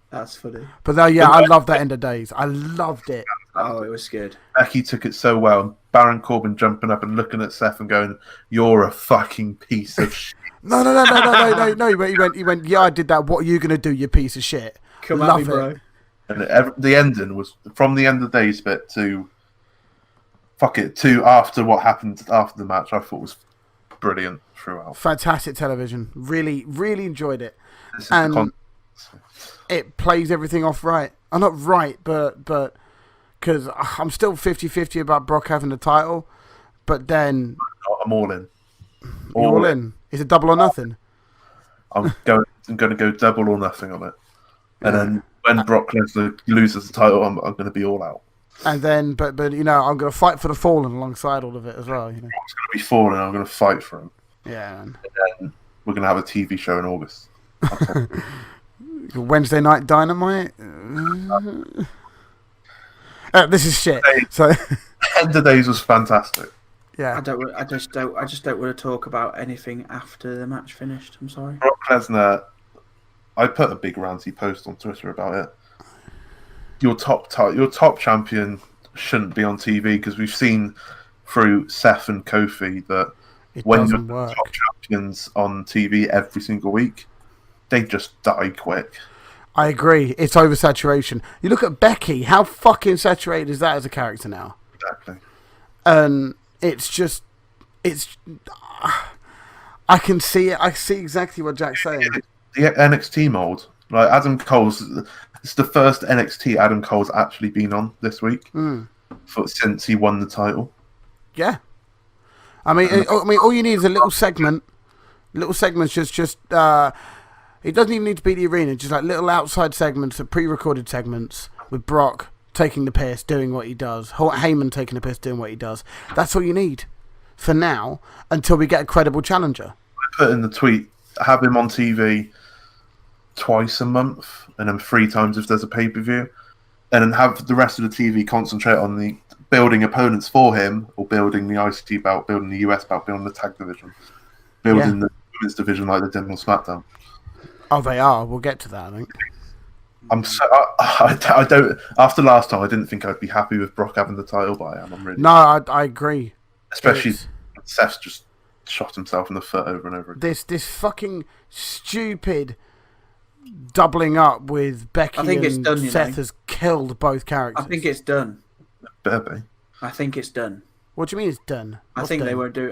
That's funny. But I love that end of days. I loved it. Oh, it was good. Becky took it so well. Baron Corbin jumping up and looking at Seth and going, "You're a fucking piece of shit." No. He went. Yeah, I did that. What are you gonna do, you piece of shit? Come love at me, bro. And the ending was from the end of the days bit to after what happened after the match. I thought was brilliant throughout. Fantastic television. Really, really enjoyed it. This is And it plays everything off right. I'm not right, but because I'm still 50-50 about Brock having the title, but then I'm all in. all in? Is it double or nothing? I'm going to go double or nothing on it. And then when Brock Lesnar loses the title, I'm going to be all out. And then, but I'm going to fight for the Fallen alongside all of it as well. Brock's going to be falling. I'm going to fight for him. Yeah. Man. And then we're going to have a TV show in August. Wednesday Night Dynamite. This is shit. So End of Days was fantastic. Yeah. I just don't want to talk about anything after the match finished. I'm sorry. Brock Lesnar. I put a big ranty post on Twitter about it. Your top champion shouldn't be on TV because we've seen through Seth and Kofi that when you're the top champions on TV every single week, they just die quick. I agree. It's oversaturation. You look at Becky. How fucking saturated is that as a character now? Exactly. And it's just, I can see it. I see exactly what Jack's saying. The NXT mold, like Adam Cole's, it's the first NXT Adam Cole's actually been on this week since he won the title. Yeah, I mean, all you need is a little segment. Little segments, just it doesn't even need to be the arena. Just like little outside segments, pre-recorded segments with Brock taking the piss, doing what he does. Heyman taking the piss, doing what he does. That's all you need for now until we get a credible challenger. I put in the tweet, have him on TV twice a month and then 3 times if there's a pay-per-view, and then have the rest of the TV concentrate on the building opponents for him, or building the ICT belt, building the US belt, building the tag division, building the women's division like they did on SmackDown. Oh, they are. We'll get to that, I think. I don't. After last time, I didn't think I'd be happy with Brock having the title, but I am. I'm really. No, I agree. Especially Seth's just shot himself in the foot over and over again. This fucking stupid doubling up with Becky and done, Seth has killed both characters. I think it's done. Better be. I think it's done. What do you mean it's done? What's done? They won't do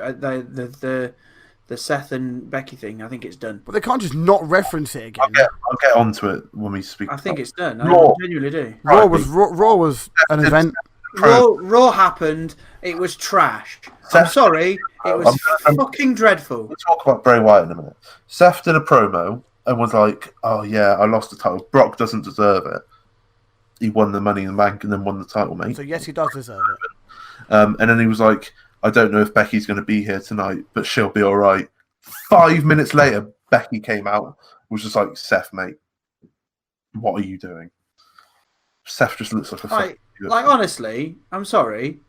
the Seth and Becky thing. I think it's done. But they can't just not reference it again. I'll get onto it when we speak. I think it's done. Raw. I genuinely do. Raw was an event. Raw happened. It was trash. I'm sorry. It was fucking dreadful. We'll talk about Bray Wyatt in a minute. Seth did a promo and was like, "Oh yeah, I lost the title. Brock doesn't deserve it. He won the Money in the Bank and then won the title, mate." So yes, he does deserve it. And then he was like, "I don't know if Becky's going to be here tonight, but she'll be all right." 5 minutes later, Becky came out, was just like, "Seth, mate, what are you doing?" Seth just looks like a fucking idiot. Like honestly, I'm sorry.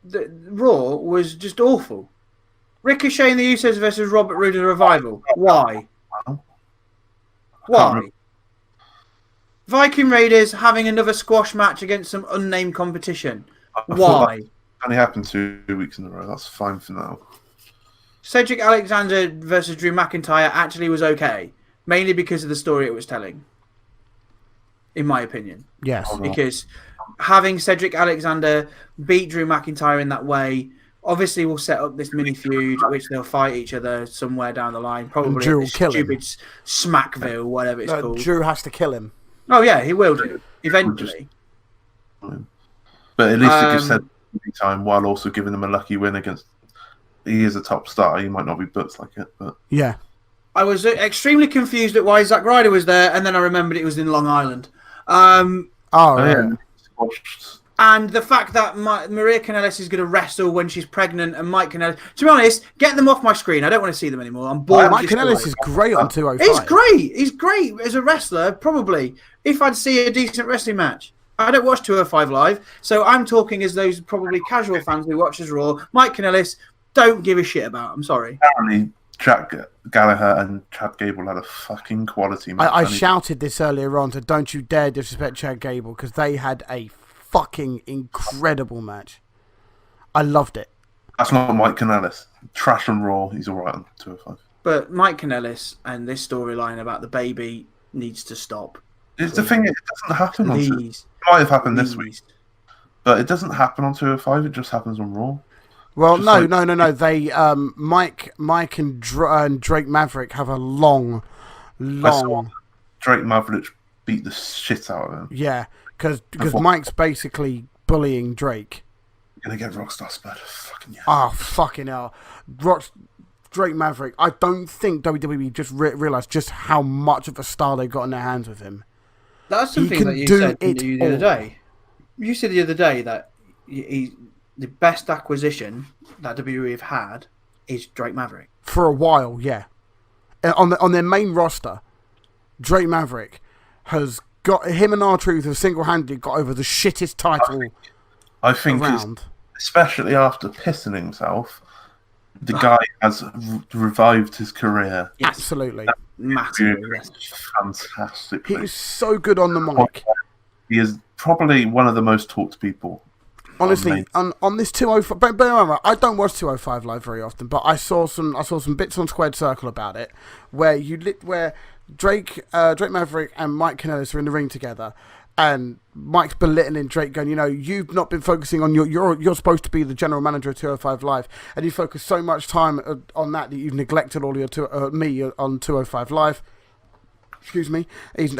The Raw was just awful. Ricochet and the Usos versus Robert Roode and the Revival. Why? Why? Viking Raiders having another squash match against some unnamed competition. Why? Only happened 2 weeks in a row. That's fine for now. Cedric Alexander versus Drew McIntyre actually was okay, mainly because of the story it was telling. In my opinion. Yes. Because having Cedric Alexander beat Drew McIntyre in that way obviously will set up this mini feud, which they'll fight each other somewhere down the line. Probably Drew at will kill stupid him. Smackville, whatever it's called. Drew has to kill him. Oh yeah, he will do eventually. But at least it gives Cedric time while also giving them a lucky win against. He is a top star. He might not be booked like it, but yeah. I was extremely confused at why Zack Ryder was there, and then I remembered it was in Long Island. Yeah. And the fact that Maria Kanellis is going to wrestle when she's pregnant, and Mike Kanellis. To be honest, get them off my screen. I don't want to see them anymore. I'm bored. Mike Kanellis is great on 205. He's great. He's great as a wrestler, probably. If I'd see a decent wrestling match. I don't watch 205 live, so I'm talking as those probably casual fans who watch as Raw. Mike Kanellis, don't give a shit about. I'm sorry. Apparently, Jack Gallagher and Chad Gable had a fucking quality match. I shouted this earlier on, so don't you dare disrespect Chad Gable, because they had a fucking incredible match. I loved it. That's not Mike Kanellis. Trash and Raw, he's alright on 205. But Mike Kanellis and this storyline about the baby needs to stop. It's the thing, it doesn't happen on 205. Please. It might have happened this week. But it doesn't happen on 205, it just happens on Raw. Well, no. They Mike and Drake Maverick have a long. Drake Maverick beat the shit out of him. Yeah, because Mike's basically bullying Drake. You're gonna get Rockstar Spud. Fucking yeah. Oh, fucking hell. Drake Maverick, I don't think WWE just realised just how much of a star they got in their hands with him. That's something that you said the other day. You said the other day that the best acquisition that WWE have had is Drake Maverick. For a while, yeah. On their main roster, Drake Maverick has got him and R-Truth have single-handedly got over the shittest title I think around. Especially after pissing himself, the guy has revived his career. Yes. Absolutely. Massively. Yes. Fantastic. He is so good on the mic. He is probably one of the most talked people. Honestly, on this 205, but remember, I don't watch 205 Live very often, but I saw some bits on Squared Circle about it, where Drake Maverick and Mike Kanellis are in the ring together, and Mike's belittling Drake, going, you've not been focusing on you're supposed to be the general manager of 205 Live, and you focus so much time on that you've neglected all your me on 205 Live. Excuse me. He's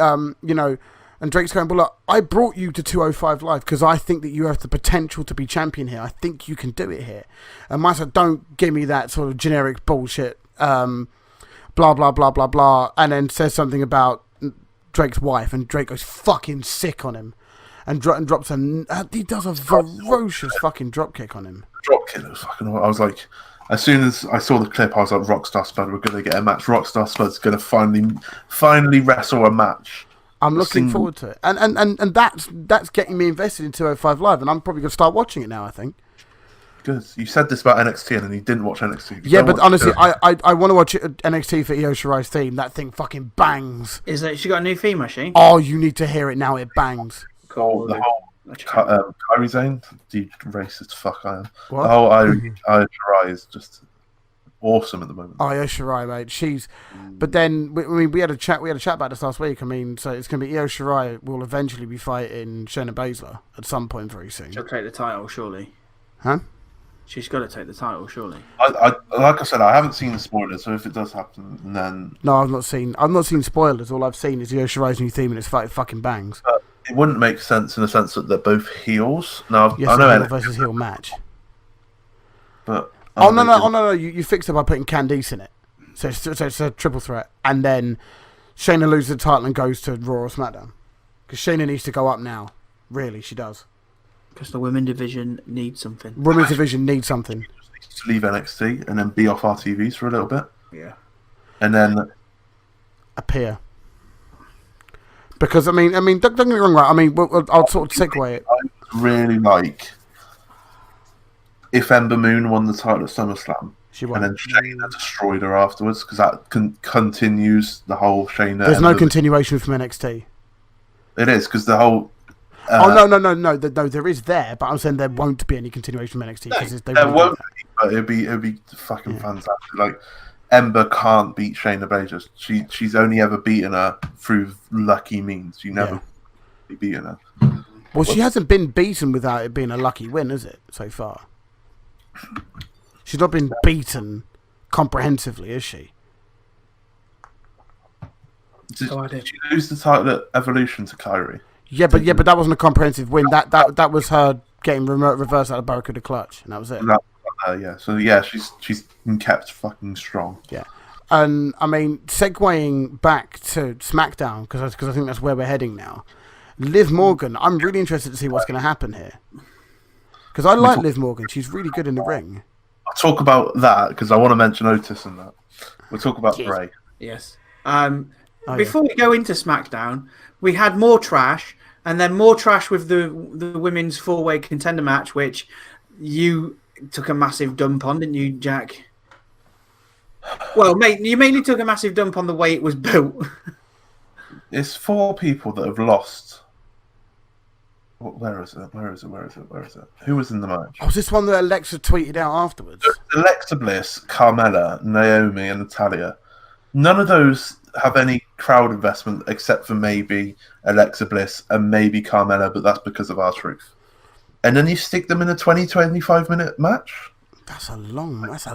and Drake's going, well, look, I brought you to 205 Live because I think that you have the potential to be champion here. I think you can do it here. And Mike said, don't give me that sort of generic bullshit, blah, blah, blah, blah, blah, and then says something about Drake's wife, and Drake goes fucking sick on him and drops he does a ferocious fucking drop kick on him. Drop kick was fucking awesome. I was like, as soon as I saw the clip, I was like, Rockstar Spud, we're going to get a match. Rockstar Spud's going to finally wrestle a match. I'm looking forward to it. And that's getting me invested in 205 Live, and I'm probably going to start watching it now, I think. Good. You said this about NXT, and then you didn't watch NXT. Yeah, but honestly, I want to watch NXT for Io Shirai's theme. That thing fucking bangs. Is that she got a new theme, has she? Oh, you need to hear it now. It bangs. Cool. The whole Kairi Zane, the racist fuck I am. What? The whole Io Shirai is just awesome at the moment. Io Shirai, mate. But then we had a chat. We had a chat about this last week. I mean, so it's going to be Io Shirai will eventually be fighting Shayna Baszler at some point very soon. She'll take the title, surely. Huh? She's got to take the title, surely. Like I said, I haven't seen the spoilers, so if it does happen, then no, I've not seen spoilers. All I've seen is Io Shirai's new theme, and it's fucking bangs. It wouldn't make sense in the sense that they're both heels. Now, yes, I know heel versus heel match. But no! You fixed it by putting Candice in it, so it's a triple threat, and then Shayna loses the title and goes to Raw or SmackDown because Shayna needs to go up now. Really, she does. Because the women's division needs something. Women's division needs something. To leave NXT and then be off our TVs for a little bit. Yeah. And then appear. Because I mean, don't get me wrong, right? I mean, I'll sort of segue it. I really like if Ember Moon won the title at SummerSlam, she won, and then Shayna destroyed her afterwards, because that continues the whole Shayna. There's no continuation from NXT. It is because the whole. No. There is there, but I'm saying there won't be any continuation from NXT because there won't be, but it'd be fucking fantastic. Like Ember can't beat Shayna Baszler. She's only ever beaten her through lucky means. You never beaten her. Well, she hasn't been beaten without it being a lucky win, has it? So far, she's not been beaten comprehensively, is she? Did she lose the title at Evolution to Kairi? Yeah, but that wasn't a comprehensive win. That was her getting reversed out of Barracuda Clutch, and that was it. So yeah, she's been kept fucking strong. Yeah, and I mean, segueing back to SmackDown because I think that's where we're heading now. Liv Morgan, I'm really interested to see what's going to happen here because I like Liv Morgan. She's really good in the ring. I'll talk about that because I want to mention Otis and that. We'll talk about Bray. Yes. Before we go into SmackDown, we had more trash, and then more trash with the women's four-way contender match, which you took a massive dump on, didn't you, Jack? Well, mate, you mainly took a massive dump on the way it was built. It's four people that have lost. Where is it? Who was in the match? Oh, was this one that Alexa tweeted out afterwards? Alexa Bliss, Carmella, Naomi, and Natalya. None of those have any crowd investment except for maybe Alexa Bliss and maybe Carmella, but that's because of R-Truth. And then you stick them in a 20-25 minute match. That's a long match.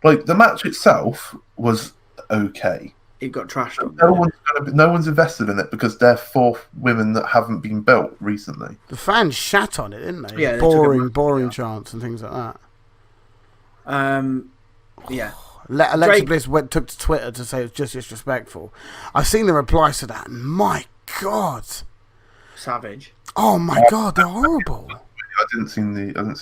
Like the match itself was okay. It got trashed. No one's invested in it because they're four women that haven't been built recently. The fans shat on it, didn't they? Yeah, boring chants and things like that. Yeah. Alexa Bliss took to Twitter to say it was just disrespectful. I've seen the replies to that. And my God, savage. Oh my God, they're horrible. I didn't see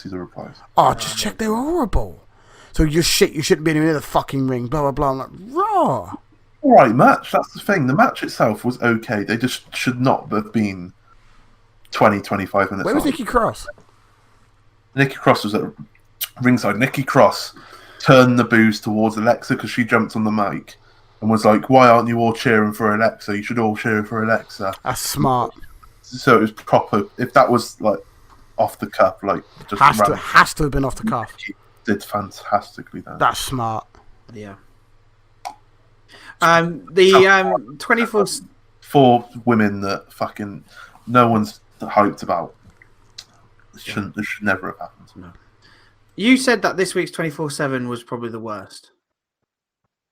the replies. Oh, just check. They're horrible. So you're shit. You shouldn't be in the fucking ring. Blah blah blah. I'm like, raw. All right, match. That's the thing. The match itself was okay. They just should not have been 20, 25 minutes. Where was Nikki Cross? Nikki Cross was at ringside. Nikki Cross turned the boos towards Alexa because she jumped on the mic and was like, "Why aren't you all cheering for Alexa? You should all cheer for Alexa." That's smart. So it was proper. If that was like off the cuff, like just has to have been off the cuff. She did fantastically there. That's smart. Yeah. The 24 for women that fucking no one's hyped about. It should never have happened. No. You said that this week's 24/7 was probably the worst.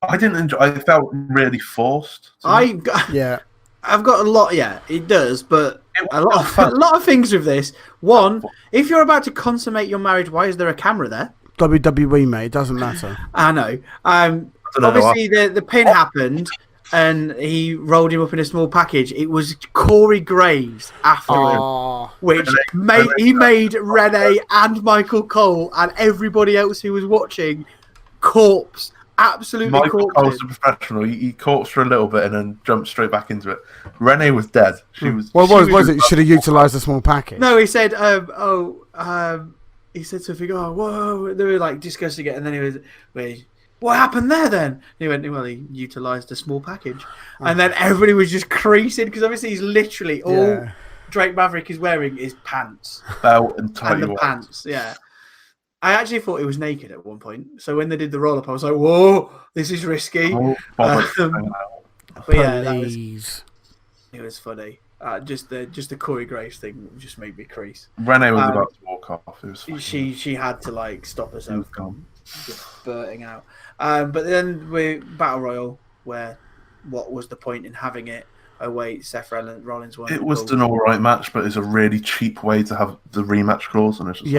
I didn't enjoy. I felt really forced. I've got a lot. Yeah, it does, but a lot of things with this. One, if you're about to consummate your marriage, why is there a camera there? WWE, mate, it doesn't matter. I know. Obviously, the pin happened, and he rolled him up in a small package. It was Corey Graves after him, which made Renee and Michael Cole and everybody else who was watching corpse. Absolutely. Michael Cole's a professional. He corpsed for a little bit and then jumped straight back into it. Renee was dead. She was. What was it? You should have utilised a small package. No, he said, he said something. Oh, whoa! They were like discussing it, and then he was, "Wait, what happened there?" Then and he went, "Well, he utilised a small package," and then everybody was just creasing because obviously he's literally all Drake Maverick is wearing is pants, belt and tight pants. Yeah. I actually thought he was naked at one point. So when they did the roll up, I was like, "Whoa, this is risky." But yeah, it was funny. Just the Corey Graves thing just made me crease. Renee was about to walk off. It was she had to like stop herself from just burting out. But then we Battle Royal, where what was the point in having it? Oh wait, Seth Rollins won. It was an all right match, but it's a really cheap way to have the rematch clause, and it's just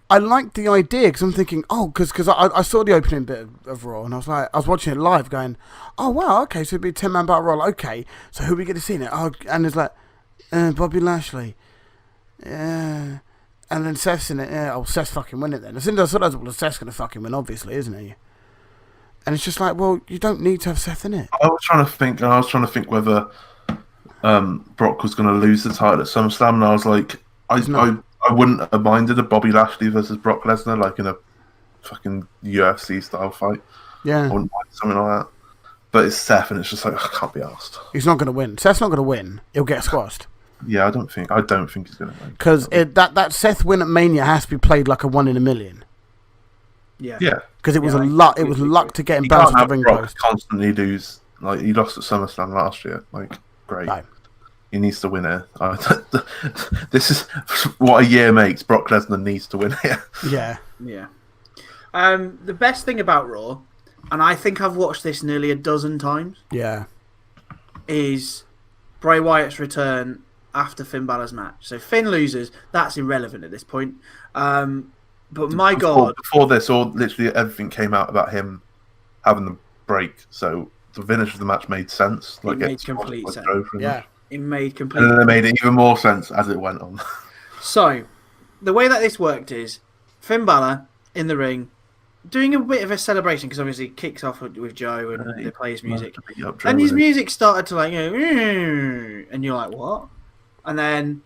I liked the idea because I'm thinking, because I saw the opening bit of Raw and I was watching it live, going, oh wow, okay, so it'd be a 10-man battle royal, okay, so who are we going to see now? Oh, and it's like Bobby Lashley, and then Seth's in it. Seth's fucking win it then. As soon as I saw that, well, Seth's going to fucking win, obviously, isn't he? And it's just like, well, you don't need to have Seth in it. I was trying to think whether Brock was going to lose the title at SummerSlam, and I was like, I wouldn't have minded a Bobby Lashley versus Brock Lesnar, like in a fucking UFC style fight. Yeah, I wouldn't mind something like that. But it's Seth, and it's just like I can't be asked. He's not going to win. Seth's not going to win. He'll get squashed. Yeah, I don't think he's going to win. Because that Seth win at Mania has to be played like a 1 in a million. Yeah. Because it was luck. It was luck to get him bounced to the ring post. Constantly lose. Like he lost at SummerSlam last year. Like great. No. He needs to win it. This is what a year makes. Brock Lesnar needs to win it. Yeah. Yeah. The best thing about Raw, and I think I've watched this nearly a dozen times. Yeah. Is Bray Wyatt's return after Finn Balor's match. So Finn loses. That's irrelevant at this point. But God, before this, literally everything came out about him having the break. So the finish of the match made sense. It made complete sense. Yeah. It made complete sense. And then it made it even more sense as it went on. So, the way that this worked is Finn Balor in the ring doing a bit of a celebration because obviously it kicks off with Joe and they play his music. And his music started to like, and you're like, what? And then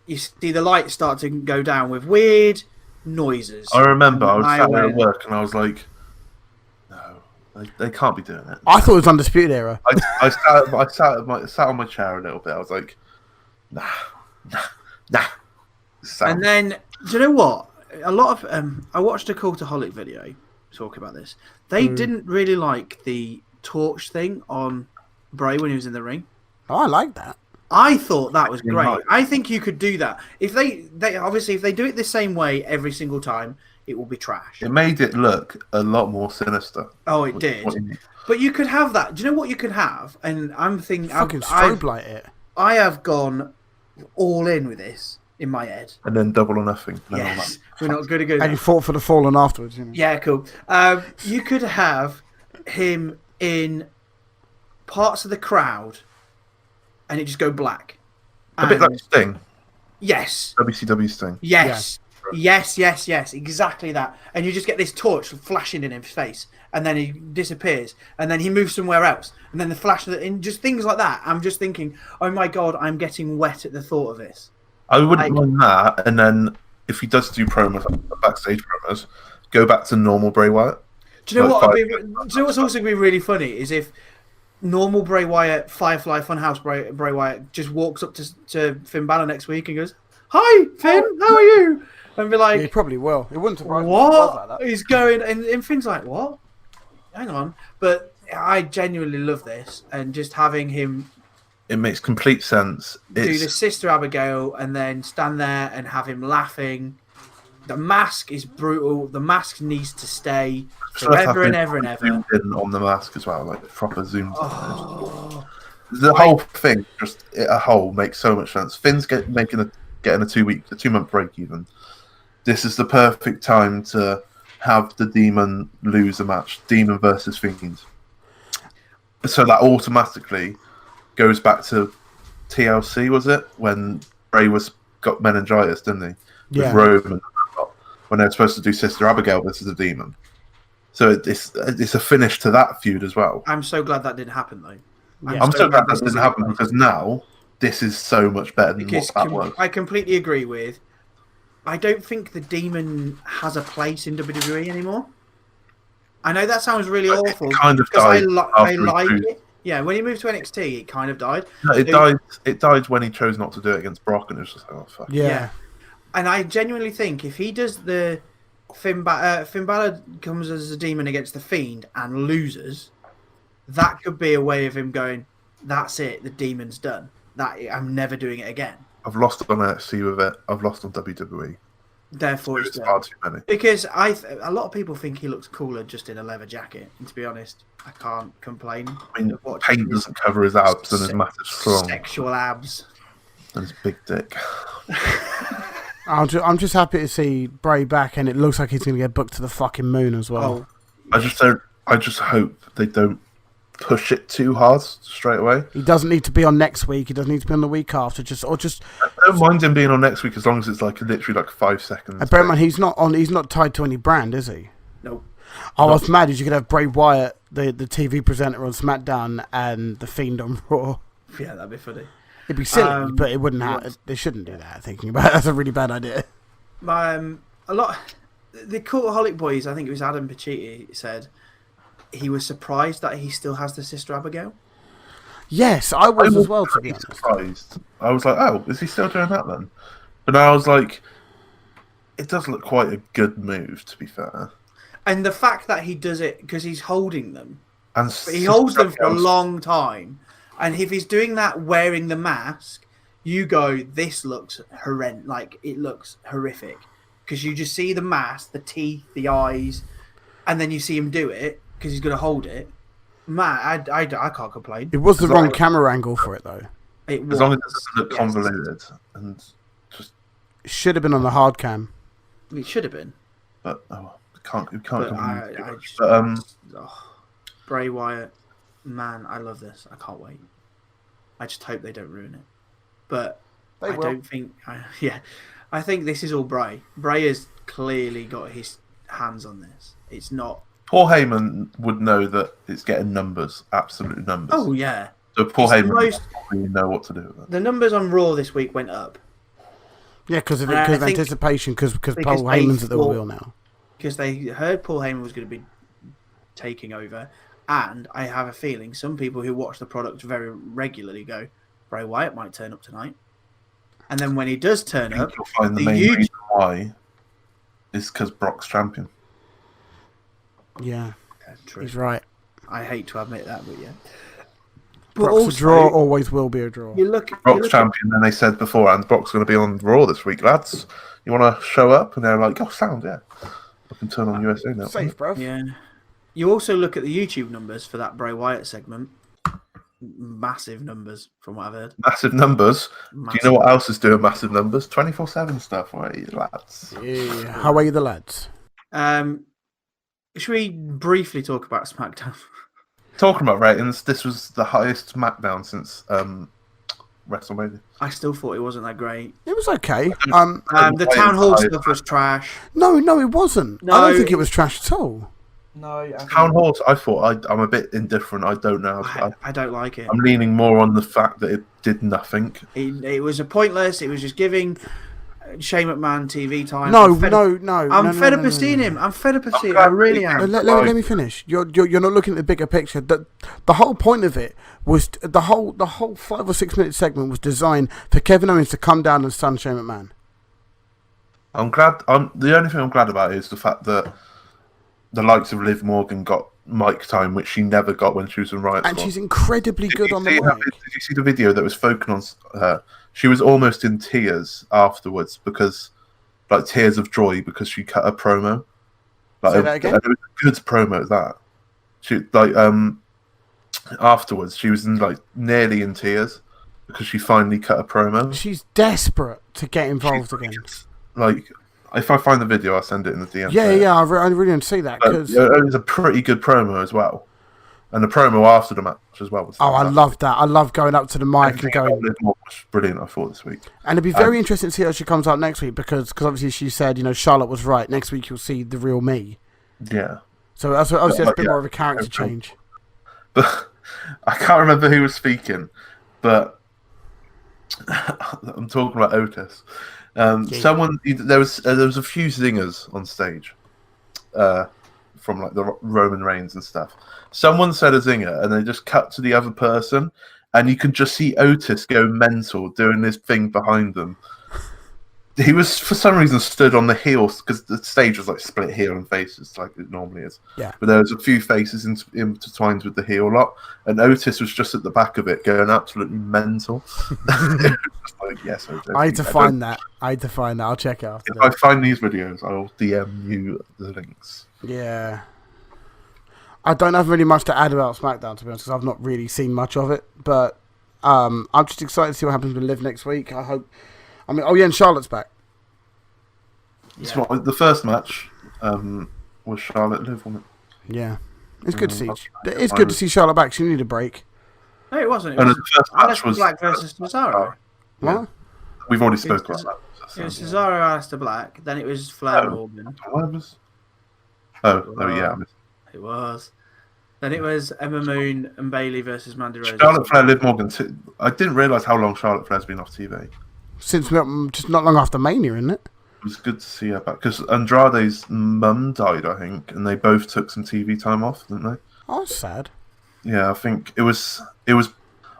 you see the lights start to go down with weird noises. I remember I was sat there at work and I was like, they can't be doing it. I thought it was Undisputed Era. I sat on my chair a little bit. I was like, nah. And then, do you know what? A lot of I watched a Cultaholic video talk about this. They didn't really like the torch thing on Bray when he was in the ring. Oh, I like that. I thought that was great. I think you could do that if they obviously if they do it the same way every single time. It will be trash. It made it look a lot more sinister. Oh, it did. But you could have that. Do you know what you could have? And I'm thinking, fucking strobe light it. I have gone all in with this. in my head. And then Double or Nothing. Yes, we're not good at good. And he fought for the Fallen afterwards. You know? Yeah, cool. You could have him in parts of the crowd, and it just go black. A bit like Sting. Yes. WCW Sting. Yes. Yeah. Yes. Exactly that. And you just get this torch flashing in his face, and then he disappears, and then he moves somewhere else, and then the flash, and just things like that. I'm just thinking, oh my God, I'm getting wet at the thought of this. I wouldn't mind that, and then if he does do promos, backstage promos, go back to normal Bray Wyatt. Do you know what? Do you know what's also going to be really funny is if normal Bray Wyatt, Firefly Funhouse Bray Wyatt just walks up to Finn Balor next week and goes, "Hi, Finn, how are you?" And be like, he probably will. It wouldn't surprise me. What? He's going, and Finn's like, "What? Hang on." But I genuinely love this, and just having him. It makes complete sense. Do the Sister Abigail and then stand there and have him laughing. The mask is brutal. The mask needs to stay forever and ever and ever. Zoomed in on the mask as well, like proper zoomed. Oh. The whole thing, just a whole, makes so much sense. Finn's getting a 2-month break even. This is the perfect time to have the Demon lose a match. Demon versus Fiend. So that automatically goes back to TLC, was it? When Bray got meningitis, didn't he? With Rome and when they were supposed to do Sister Abigail versus the Demon. So it's a finish to that feud as well. I'm so glad that didn't happen, though. I'm so glad that didn't happen because now this is so much better than what that was. I completely agree with. I don't think the Demon has a place in WWE anymore. I know that sounds really awful. It kind of died. I like it. Yeah, when he moved to NXT, it kind of died. No, it died. It died when he chose not to do it against Brock, and it was just like, oh fuck. Yeah. And I genuinely think if he does the Finn Balor comes as a Demon against the Fiend and loses, that could be a way of him going, "That's it. The Demon's done. I'm never doing it again." I've lost on NXT with it. I've lost on WWE. Therefore, it's far too many. Because a lot of people think he looks cooler just in a leather jacket. And to be honest, I can't complain. I mean, paint doesn't cover his abs and his massive schlong. Sexual abs. And his big dick. I'm just happy to see Bray back, and it looks like he's going to get booked to the fucking moon as well. I just hope they don't push it too hard straight away. He doesn't need to be on next week. He doesn't need to be on the week after. I don't mind him being on next week as long as it's literally 5 seconds. And bear in mind, he's not tied to any brand, is he? Nope. I was mad as you could have Bray Wyatt, the TV presenter on SmackDown, and the Fiend on Raw. Yeah, that'd be funny. It'd be silly, but it wouldn't happen. They shouldn't do that. Thinking about it, that's a really bad idea. The Cultaholic Boys, I think it was Adam Pacitti, said he was surprised that he still has the Sister Abigail. Yes, I was as well, to be honest. Surprised. I was like, oh, is he still doing that then? But now I was like, it does look quite a good move, to be fair. And the fact that he does it because he's holding them. And he holds them for a long time. And if he's doing that wearing the mask, you go, this looks horrendous. It looks horrific. Because you just see the mask, the teeth, the eyes, and then you see him do it because he's going to hold it. Man, I can't complain. It was the wrong camera angle for it, though. As long as it doesn't look convoluted. And just... It should have been on the hard cam. It should have been. But, we can't Bray Wyatt. Man, I love this. I can't wait. I just hope they don't ruin it. But don't think... I think this is all Bray. Bray has clearly got his hands on this. It's not... Paul Heyman would know that it's getting numbers. Absolute numbers. Oh, yeah. So Paul Heyman would probably know what to do with it. The numbers on Raw this week went up. Yeah, because of anticipation, because Paul Heyman's at the wheel now. Because they heard Paul Heyman was going to be taking over. And I have a feeling some people who watch the product very regularly go, Bray Wyatt might turn up tonight. And then when he does turn up, you'll find the main reason why is because Brock's champion. Yeah, he's right. I hate to admit that, but yeah. But Brock's also, a draw, always will be a draw. Brock's champion, and they said beforehand, Brock's going to be on Raw this week, lads. You want to show up? And they're like, oh, sound, yeah. I can turn on USA now. Safe, bro. Yeah. You also look at the YouTube numbers for that Bray Wyatt segment. massive numbers from what I've heard. Massive numbers. Massive. Do you know what else is doing massive numbers? 24/7 stuff, right, lads? Yeah. How are you, the lads? Should we briefly talk about SmackDown? Talking about ratings, this was the highest SmackDown since WrestleMania. I still thought it wasn't that great. It was okay. The town hall stuff was trash. No, it wasn't. No, I don't think it was trash at all. No, Town Hall, I thought I'm a bit indifferent. I don't know. I don't like it. I'm leaning more on the fact that it did nothing. It was a pointless. It was just giving Shane McMahon TV time. No. I'm fed up of seeing him. I'm fed up of seeing him. I really am. Let me finish. You're not looking at the bigger picture. The whole point of it was the whole 5 or 6 minute segment was designed for Kevin Owens to come down and stun Shane McMahon. I'm glad. The only thing I'm glad about is the fact that the likes of Liv Morgan got mic time, which she never got when she was in Riot And Squad. she's incredibly good on the mic. Did you see the video that was focused on her? She was almost in tears afterwards because, like, tears of joy because she cut a promo. Like, Say that again? It was a good promo. That she afterwards she was nearly in tears because she finally cut a promo. She's desperate to get involved again. Like, if I find the video, I'll send it in the DM. Yeah, I really want to see that because it was a pretty good promo as well, and the promo after the match as well was I love that. I love going up to the mic and going. Liv Morgan was brilliant. I thought this week, and it'd be very interesting to see how she comes out next week because obviously she said Charlotte was right. Next week you'll see the real me. Yeah. So that's obviously that's a bit more of a character change. But I can't remember who was speaking, but I'm talking about Otis. Someone there was a few zingers on stage, from like the Roman Reigns and stuff. Someone said a zinger, and they just cut to the other person, and you can just see Otis go mental doing this thing behind them. He was for some reason stood on the heels because the stage was like split heel and faces like it normally is. Yeah. But there was a few faces intertwined with the heel lot, and Otis was just at the back of it going absolutely mental. Yes, Otis. I had to find that. I'll check it after. If I find these videos, I'll DM you the links. Yeah. I don't have really much to add about SmackDown, to be honest, because I've not really seen much of it. But I'm just excited to see what happens with Liv next week. And Charlotte's back. Yeah. So the first match was Charlotte Liv, wasn't it? Yeah. It's good to see. It's good to see Charlotte back. She needed a break. No, it wasn't. The first match was Black versus Cesaro. What? We've already spoken about that. It was Cesaro, Aleister Black. Then it was Flair Morgan. Yeah. It was. Then it was Emma Moon and Bayley versus Mandy Rose. Charlotte Flair, Liv Morgan. I didn't realise how long Charlotte Flair's been off TV. Since just not long after Mania, isn't it? It was good to see her back because Andrade's mum died, I think, and they both took some TV time off, didn't they? Oh, that's sad. Yeah, I think it was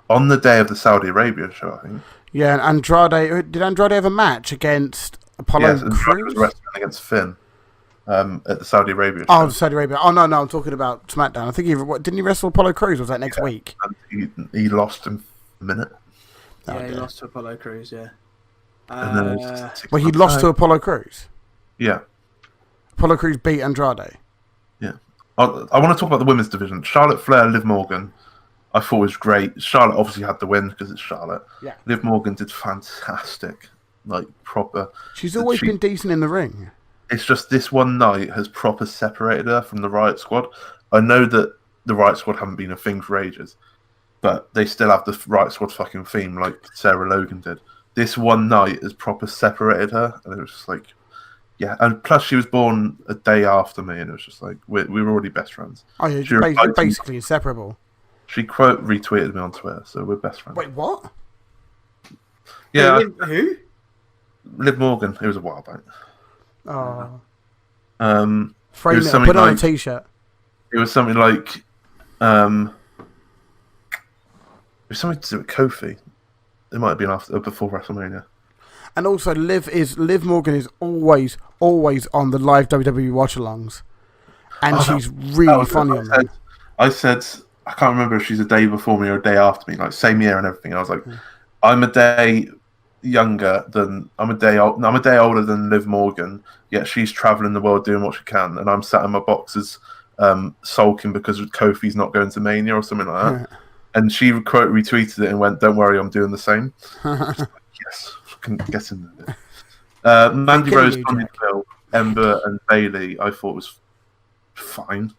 on the day of the Saudi Arabia show, I think. Yeah, and Andrade did Andrade have a match against Apollo Yes, Andrade Crews? was wrestling against Finn at the Saudi Arabia show. Oh, Saudi Arabia. Oh, no, I'm talking about SmackDown. I think didn't he wrestle Apollo Crews? Or was that next week? And he lost in a minute. Yeah, he lost to Apollo Crews, yeah. And then it was just Well, he lost to Apollo Crews. Yeah. Apollo Crews beat Andrade. Yeah. I want to talk about the women's division. Charlotte Flair, Liv Morgan, I thought was great. Charlotte obviously had the win because it's Charlotte. Yeah. Liv Morgan did fantastic. Like, proper. She's always been decent in the ring. It's just this one night has proper separated her from the Riot Squad. I know that the Riot Squad haven't been a thing for ages, but they still have the Riot Squad fucking theme like Sarah Logan did. This one night has proper separated her, and it was just like, yeah. And plus, she was born a day after me, and it was just like we were already best friends. Oh yeah, you're basically inseparable. She quote retweeted me on Twitter, so we're best friends. Wait, what? Yeah. Who? Liv Morgan. It was a while back. Oh. Frame it, put it on a t-shirt. It was something like, it was something to do with Kofi. It might have been before WrestleMania. And also, Liv Morgan is always on the live WWE watch-alongs, and she's really funny on them. I said, I can't remember if she's a day before me or a day after me, like same year and everything. I was like, I'm a day older than Liv Morgan, yet she's traveling the world doing what she can, and I'm sat in my boxes sulking because Kofi's not going to Mania or something like that. And she quote retweeted it and went, "Don't worry, I'm doing the same." Yes, fucking get in there. Mandy Rose, Sonya Deville, Ember, and Bailey, I thought was fine.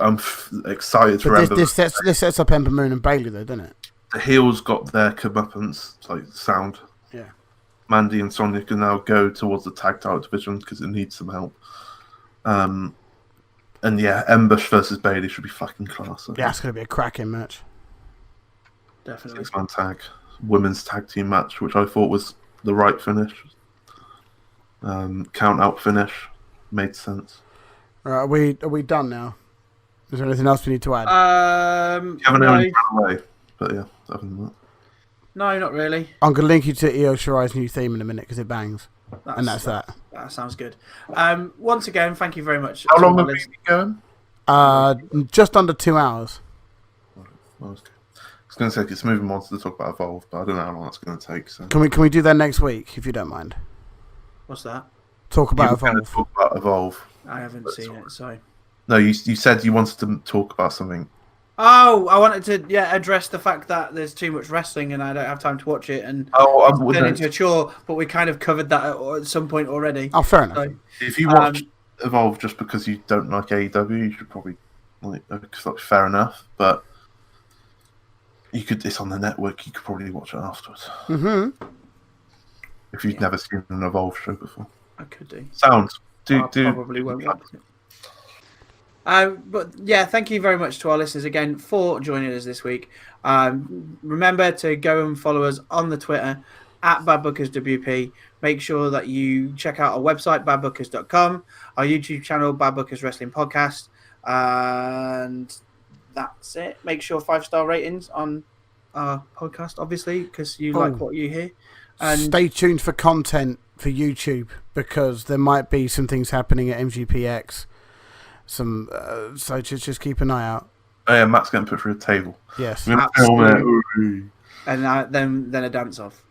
I'm excited for Ember. This sets up Ember Moon and Bailey, though, doesn't it? The heels got their comeuppance, like sound. Yeah. Mandy and Sonya can now go towards the tag title division because it needs some help. And yeah, Ember versus Bailey should be fucking class. Yeah, it's going to be a cracking match. Definitely. 6-man tag, women's tag team match, which I thought was the right finish. Count out finish made sense. All right, are we done now? Is there anything else we need to add? You haven't run away, but yeah, other than that. No, not really. I'm going to link you to Io Shirai's new theme in a minute because it bangs. That's that. That sounds good. Once again, thank you very much. How long have we been going? Just under 2 hours. I was going to say it's moving on to talk about Evolve, but I don't know how long that's going to take. So. Can we do that next week if you don't mind? What's that? Talk about Evolve. Talk about Evolve. I haven't seen it, so. No, you said you wanted to talk about something. Oh, I wanted to address the fact that there's too much wrestling and I don't have time to watch it and turn into a chore. But we kind of covered that at some point already. Oh, fair enough. So, if you watch Evolve just because you don't like AEW, you should probably fair enough. But it's on the network. You could probably watch it afterwards. Mm-hmm. If you've never seen an Evolve show before, I could do. Sounds. Probably won't watch it. But yeah, thank you very much to our listeners again for joining us this week. Remember to go and follow us on the Twitter at BadBookersWP. Make sure that you check out our website, badbookers.com, our YouTube channel, Bad Bookers Wrestling Podcast, and that's it. Make sure 5-star ratings on our podcast, obviously, because you like what you hear. And stay tuned for content for YouTube because there might be some things happening at MGPX. So just keep an eye out. Oh yeah, Matt's getting put through a table. Yes, absolutely. And then a dance off,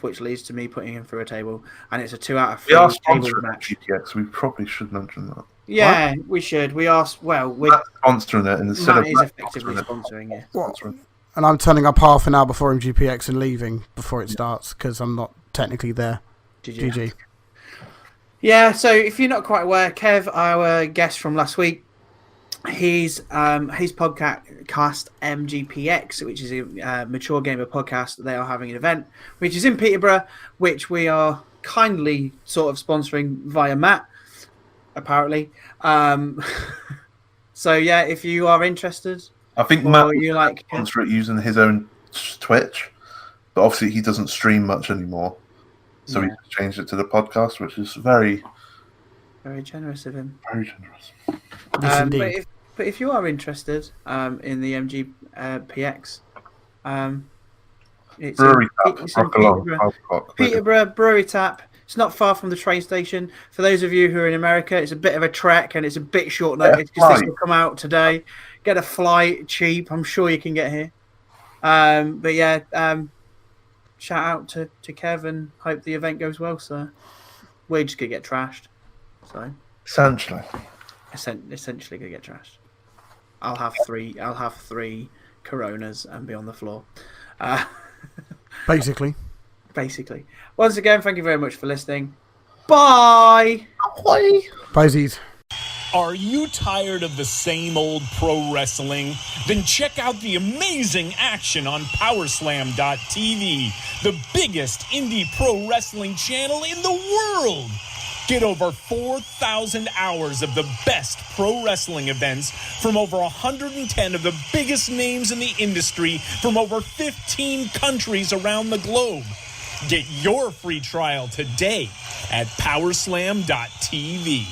which leads to me putting him through a table, and it's a 2 out of 3 table match. GTX, we probably should mention that. Yeah, we should. We are. Well, we're sponsoring it, and Matt is effectively sponsoring it. And I'm turning up half an hour before MGPX and leaving before it starts because I'm not technically there. GG. Yeah, so if you're not quite aware, Kev, our guest from last week, his podcast MGPX, which is a mature gamer podcast, they are having an event which is in Peterborough, which we are kindly sort of sponsoring via Matt, apparently. So yeah, if you are interested, I think Matt will sponsor it using his own Twitch, but obviously he doesn't stream much anymore. So he changed it to the podcast, which is very, very generous of him. Very generous. But if you are interested in the MGPX, it's Brewery Tap, Peterborough Brewery Tap. It's not far from the train station. For those of you who are in America, it's a bit of a trek and it's a bit short notice because this will come out today. Get a flight cheap. I'm sure you can get here. But yeah. Shout out to Kev and hope the event goes well, sir. We're just gonna get trashed. So essentially gonna get trashed. I'll have three Coronas and be on the floor. Basically. Once again, thank you very much for listening. Bye. Bye. Bye. Are you tired of the same old pro wrestling? Then check out the amazing action on Powerslam.tv, the biggest indie pro wrestling channel in the world. Get over 4,000 hours of the best pro wrestling events from over 110 of the biggest names in the industry from over 15 countries around the globe. Get your free trial today at Powerslam.tv.